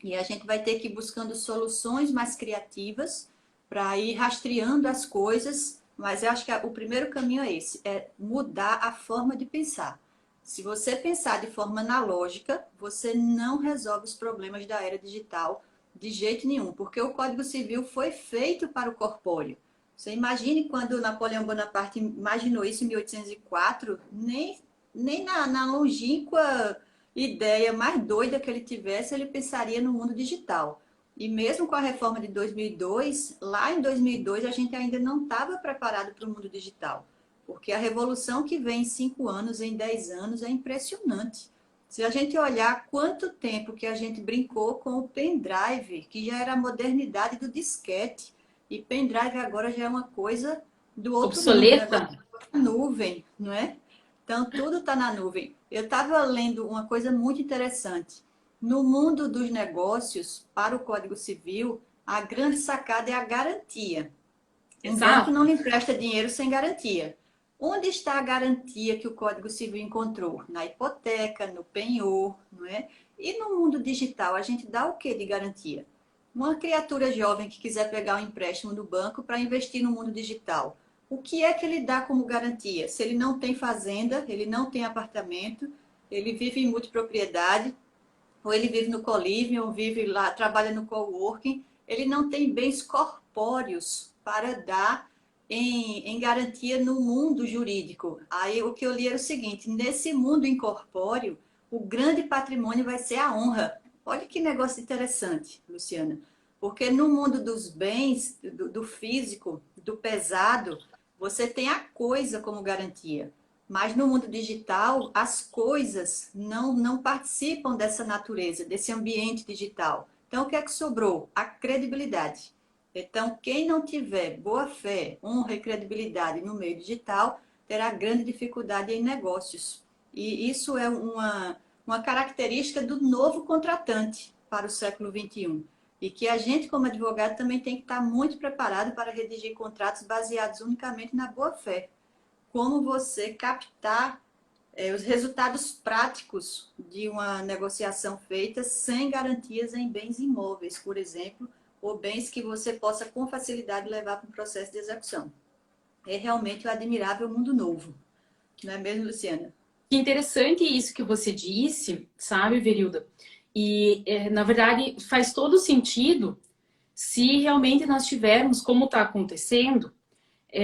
E a gente vai ter que ir buscando soluções mais criativas para ir rastreando as coisas, mas eu acho que o primeiro caminho é esse, é mudar a forma de pensar. Se você pensar de forma analógica, você não resolve os problemas da era digital de jeito nenhum, porque o Código Civil foi feito para o corpóreo. Você imagine quando Napoleão Bonaparte imaginou isso em 1804, nem na longínqua ideia mais doida que ele tivesse, ele pensaria no mundo digital. E mesmo com a reforma de 2002, lá em 2002 a gente ainda não estava preparado para o mundo digital. Porque a revolução que vem em 5 anos, em 10 anos, é impressionante. Se a gente olhar quanto tempo que a gente brincou com o pendrive, que já era a modernidade do disquete, e pendrive agora já é uma coisa do outro Obsoleta? mundo, né? Nuvem, não é? Então, tudo está na nuvem. Eu estava lendo uma coisa muito interessante. No mundo dos negócios, para o Código Civil, a grande sacada é a garantia. Um banco Exato. não lhe empresta dinheiro sem garantia. Onde está a garantia que o Código Civil encontrou? Na hipoteca, no penhor, não é? E no mundo digital, a gente dá o que de garantia? Uma criatura jovem que quiser pegar um empréstimo no banco para investir no mundo digital, o que é que ele dá como garantia? Se ele não tem fazenda, ele não tem apartamento, ele vive em multipropriedade, ou ele vive no co-living, ou vive lá, trabalha no coworking, ele não tem bens corpóreos para dar em garantia no mundo jurídico. Aí o que eu li era o seguinte, nesse mundo incorpóreo, o grande patrimônio vai ser a honra. Olha que negócio interessante, Luciana. Porque no mundo dos bens, do físico, do pesado, você tem a coisa como garantia. Mas no mundo digital, as coisas não participam dessa natureza, desse ambiente digital. Então, o que é que sobrou? A credibilidade. Então, quem não tiver boa fé, honra e credibilidade no meio digital, terá grande dificuldade em negócios. E isso é uma característica do novo contratante para o século XXI. E que a gente, como advogado, também tem que estar muito preparado para redigir contratos baseados unicamente na boa fé. Como você captar os resultados práticos de uma negociação feita sem garantias em bens imóveis, por exemplo, ou bens que você possa com facilidade levar para o processo de execução. É realmente um admirável mundo novo. Não é mesmo, Luciana? Que interessante isso que você disse, sabe, Verilda? E, na verdade, faz todo sentido se realmente nós tivermos, como está acontecendo,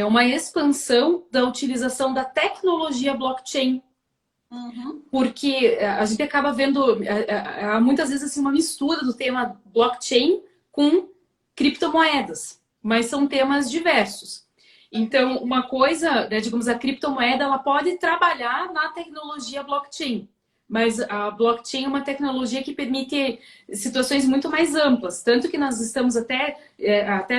uma expansão da utilização da tecnologia blockchain. Uhum. Porque a gente acaba vendo, há muitas vezes, assim, uma mistura do tema blockchain com criptomoedas, mas são temas diversos. Então, uma coisa, né, digamos, a criptomoeda, ela pode trabalhar na tecnologia blockchain, mas a blockchain é uma tecnologia que permite situações muito mais amplas, tanto que nós estamos até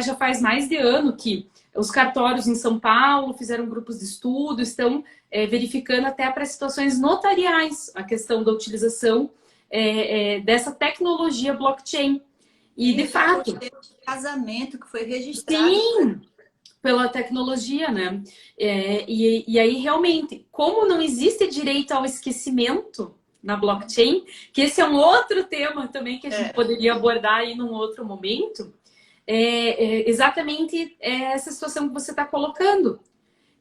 já faz mais de ano que os cartórios em São Paulo fizeram grupos de estudo, estão verificando até para situações notariais a questão da utilização dessa tecnologia blockchain. E, de fato, O casamento que foi registrado. sim, pela tecnologia, né? E aí, realmente, como não existe direito ao esquecimento na blockchain, que esse é um outro tema também que a gente poderia abordar aí num outro momento, exatamente essa situação que você está colocando.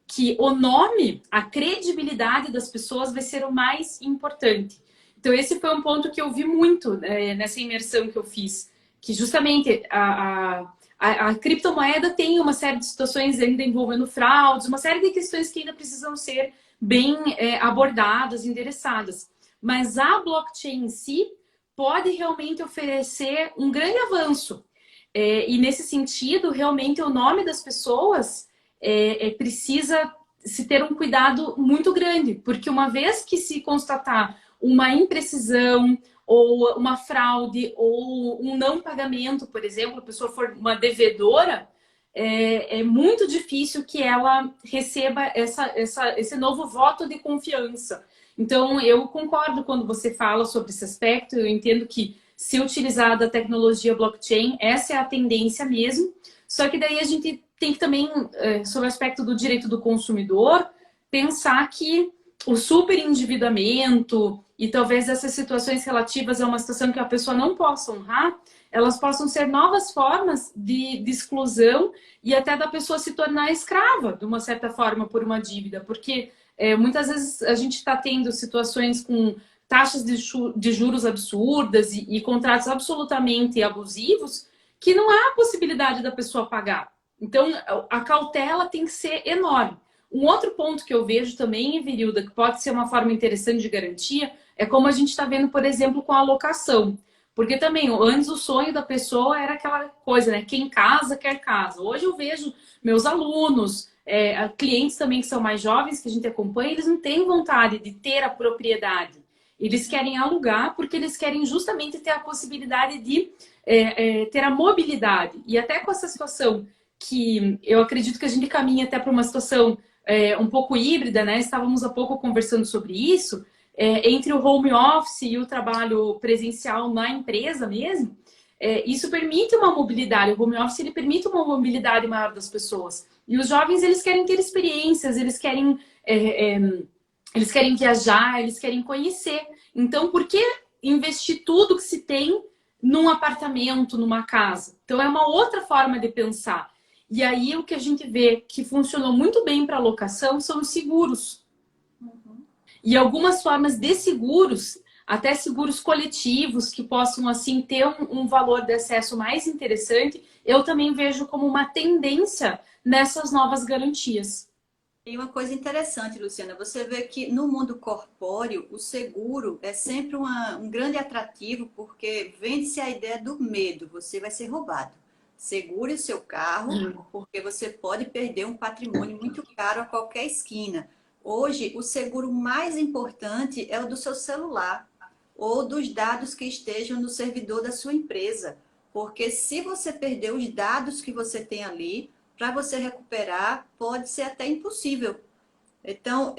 Que o nome, a credibilidade das pessoas vai ser o mais importante. Então, esse foi um ponto que eu vi muito nessa imersão que eu fiz. Que justamente a criptomoeda tem uma série de situações ainda envolvendo fraudes, uma série de questões que ainda precisam ser bem abordadas, endereçadas. Mas a blockchain em si pode realmente oferecer um grande avanço. E nesse sentido, realmente o nome das pessoas precisa se ter um cuidado muito grande, porque uma vez que se constatar uma imprecisão, ou uma fraude, ou um não pagamento, por exemplo, a pessoa for uma devedora, é muito difícil que ela receba esse novo voto de confiança. Então, eu concordo quando você fala sobre esse aspecto, eu entendo que se utilizar da tecnologia blockchain, essa é a tendência mesmo, só que daí a gente tem que também, sobre o aspecto do direito do consumidor, pensar que o superendividamento e talvez essas situações relativas a uma situação que a pessoa não possa honrar, elas possam ser novas formas de exclusão e até da pessoa se tornar escrava, de uma certa forma, por uma dívida. Porque muitas vezes a gente está tendo situações com taxas de juros absurdas e contratos absolutamente abusivos que não há possibilidade da pessoa pagar. Então, a cautela tem que ser enorme. Um outro ponto que eu vejo também, Virilda, que pode ser uma forma interessante de garantia, é como a gente está vendo, por exemplo, com a locação. Porque também, antes o sonho da pessoa era aquela coisa, né? Quem casa, quer casa. Hoje eu vejo meus alunos, clientes também que são mais jovens, que a gente acompanha, eles não têm vontade de ter a propriedade. Eles querem alugar porque eles querem justamente ter a possibilidade de ter a mobilidade. E até com essa situação que eu acredito que a gente caminha até para uma situação um pouco híbrida, né? Estávamos há pouco conversando sobre isso, entre o home office e o trabalho presencial na empresa mesmo, isso permite uma mobilidade. O home office ele permite uma mobilidade maior das pessoas. E os jovens eles querem ter experiências, eles querem viajar, eles querem conhecer. Então, por que investir tudo que se tem num apartamento, numa casa? Então, é uma outra forma de pensar. E aí, o que a gente vê que funcionou muito bem para locação são os seguros. E algumas formas de seguros, até seguros coletivos, que possam, assim, ter um valor de acesso mais interessante, eu também vejo como uma tendência nessas novas garantias. E uma coisa interessante, Luciana, você vê que no mundo corpóreo, o seguro é sempre um grande atrativo, porque vende-se a ideia do medo, você vai ser roubado. Segure o seu carro, porque você pode perder um patrimônio muito caro a qualquer esquina. Hoje, o seguro mais importante é o do seu celular ou dos dados que estejam no servidor da sua empresa. Porque se você perder os dados que você tem ali, para você recuperar, pode ser até impossível. Então,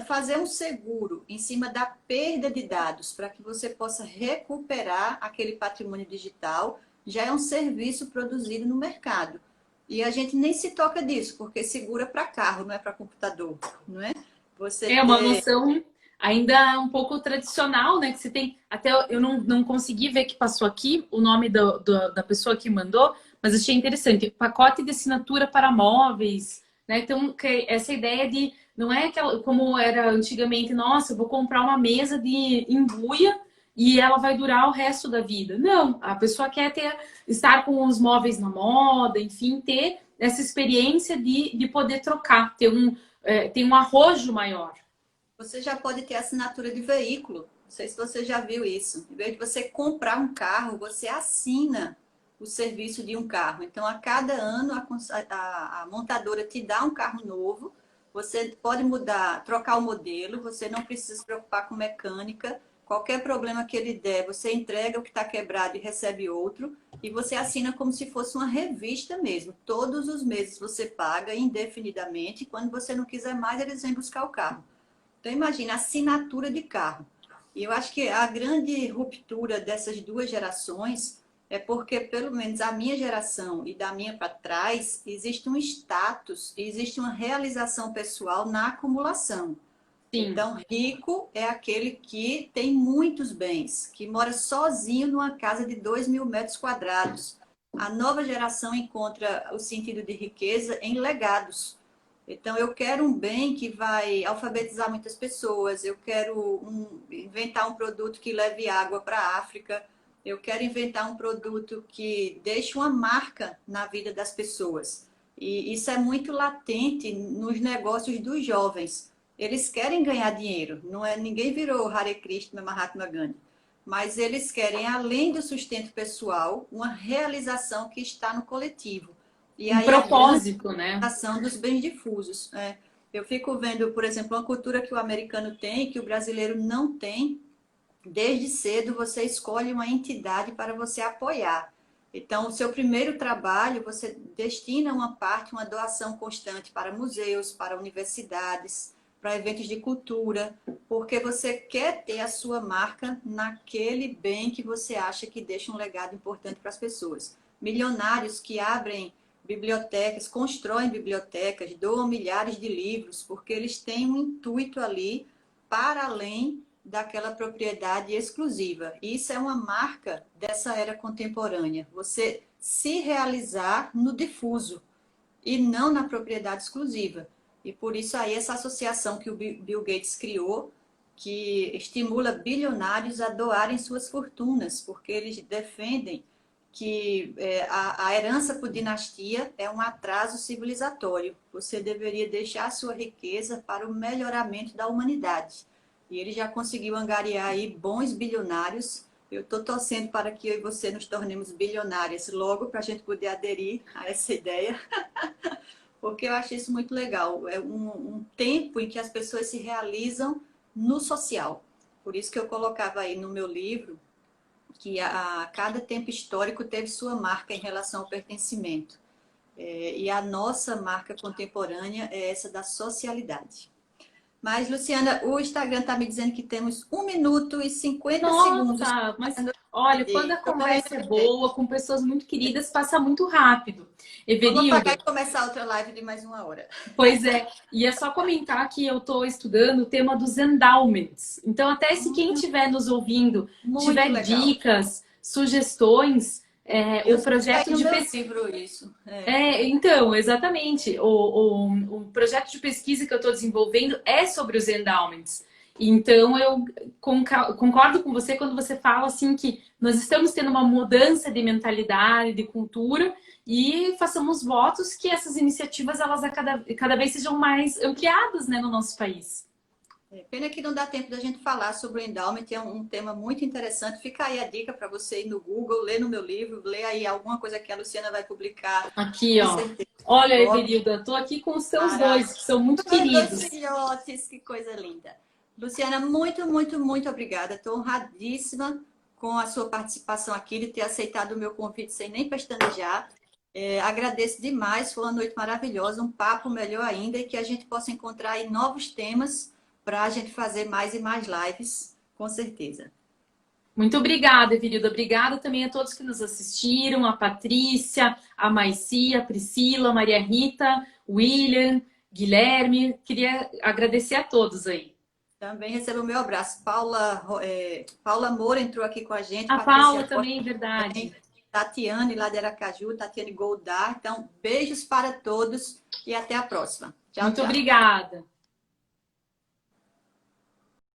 fazer um seguro em cima da perda de dados para que você possa recuperar aquele patrimônio digital já é um serviço produzido no mercado. E a gente nem se toca disso, porque segura para carro, não é para computador, não é? Você É uma ter... noção ainda um pouco tradicional, né? Que você tem. Até eu não consegui ver que passou aqui o nome da pessoa que mandou, mas achei interessante. Pacote de assinatura para móveis, né? Então, essa ideia de. Não é aquela, como era antigamente, nossa, eu vou comprar uma mesa de embuia e ela vai durar o resto da vida. Não, a pessoa quer estar com os móveis na moda, enfim, ter essa experiência de poder trocar, ter um arrojo maior. Você já pode ter assinatura de veículo. Não sei se você já viu isso. Em vez de você comprar um carro, você assina o serviço de um carro. Então, a cada ano, a montadora te dá um carro novo. Você pode mudar, trocar o modelo. Você não precisa se preocupar com mecânica. Qualquer problema que ele der, você entrega o que está quebrado e recebe outro. E você assina como se fosse uma revista mesmo. Todos os meses você paga indefinidamente. Quando você não quiser mais, eles vêm buscar o carro. Então, imagina, assinatura de carro. E eu acho que a grande ruptura dessas duas gerações é porque, pelo menos a minha geração e da minha para trás, existe um status, existe uma realização pessoal na acumulação. Sim. Então, rico é aquele que tem muitos bens, que mora sozinho numa casa de 2.000 metros quadrados. A nova geração encontra o sentido de riqueza em legados. Então, eu quero um bem que vai alfabetizar muitas pessoas, eu quero inventar um produto que leve água para a África, eu quero inventar um produto que deixe uma marca na vida das pessoas. E isso é muito latente nos negócios dos jovens. Eles querem ganhar dinheiro, não é, ninguém virou Hare Krishna, Mahatma Gandhi. Mas eles querem, além do sustento pessoal, uma realização que está no coletivo. E Um aí a grande propósito, né? ação dos bens difusos. Eu fico vendo, por exemplo, uma cultura que o americano tem, que o brasileiro não tem. Desde cedo você escolhe uma entidade para você apoiar. Então, o seu primeiro trabalho, você destina uma parte, uma doação constante para museus, para universidades, para eventos de cultura, porque você quer ter a sua marca naquele bem que você acha que deixa um legado importante para as pessoas. Milionários que abrem bibliotecas, constroem bibliotecas, doam milhares de livros, porque eles têm um intuito ali para além daquela propriedade exclusiva. E isso é uma marca dessa era contemporânea. Você se realizar no difuso e não na propriedade exclusiva. E por isso aí essa associação que o Bill Gates criou, que estimula bilionários a doarem suas fortunas, porque eles defendem que a herança por dinastia é um atraso civilizatório. Você deveria deixar a sua riqueza para o melhoramento da humanidade. E ele já conseguiu angariar aí bons bilionários. Eu estou torcendo para que eu e você nos tornemos bilionárias logo, para a gente poder aderir a essa ideia, porque eu acho isso muito legal. É um tempo em que as pessoas se realizam no social. Por isso que eu colocava aí no meu livro que cada tempo histórico teve sua marca em relação ao pertencimento. E a nossa marca contemporânea é essa da socialidade. Mas, Luciana, o Instagram está me dizendo que temos 1 minuto e 50 segundos. Nossa, mas olha, quando a conversa é boa, com pessoas muito queridas, passa muito rápido. Vamos apagar Everilda, e começar outra live de mais 1 hora. pois é, e é só comentar que eu estou estudando o tema dos endowments. Então, até se quem estiver nos ouvindo Muito tiver legal. dicas, sugestões, Eu o projeto no de meu pesquisa. livro isso. Então, exatamente. O projeto de pesquisa que eu estou desenvolvendo é sobre os endowments. Então, eu concordo com você quando você fala assim que nós estamos tendo uma mudança de mentalidade, de cultura, e façamos votos que essas iniciativas elas cada vez sejam mais ampliadas, né, no nosso país. Pena que não dá tempo da gente falar sobre o endowment, é um tema muito interessante. Fica aí a dica para você ir no Google, ler no meu livro, ler aí alguma coisa que a Luciana vai publicar, Aqui, com ó. certeza. Olha, Everilda, estou aqui com os seus dois, que são muito Meus dois queridos. filhotes, que coisa linda. Luciana, muito, muito, muito obrigada. Estou honradíssima com a sua participação aqui, de ter aceitado o meu convite sem nem pestanejar. Agradeço demais, foi uma noite maravilhosa, um papo melhor ainda, e que a gente possa encontrar aí novos temas para a gente fazer mais e mais lives, com certeza. Muito obrigada, Everilda. Obrigada também a todos que nos assistiram, a Patrícia, a Maici, a Priscila, a Maria Rita, William, Guilherme. Queria agradecer a todos aí. Também recebo o meu abraço. Paula Moura entrou aqui com a gente. A Patrícia Paula também, verdade. Tatiane, lá de Aracaju, Tatiane Goldar. Então, beijos para todos e até a próxima. Tchau, Muito tchau. obrigada.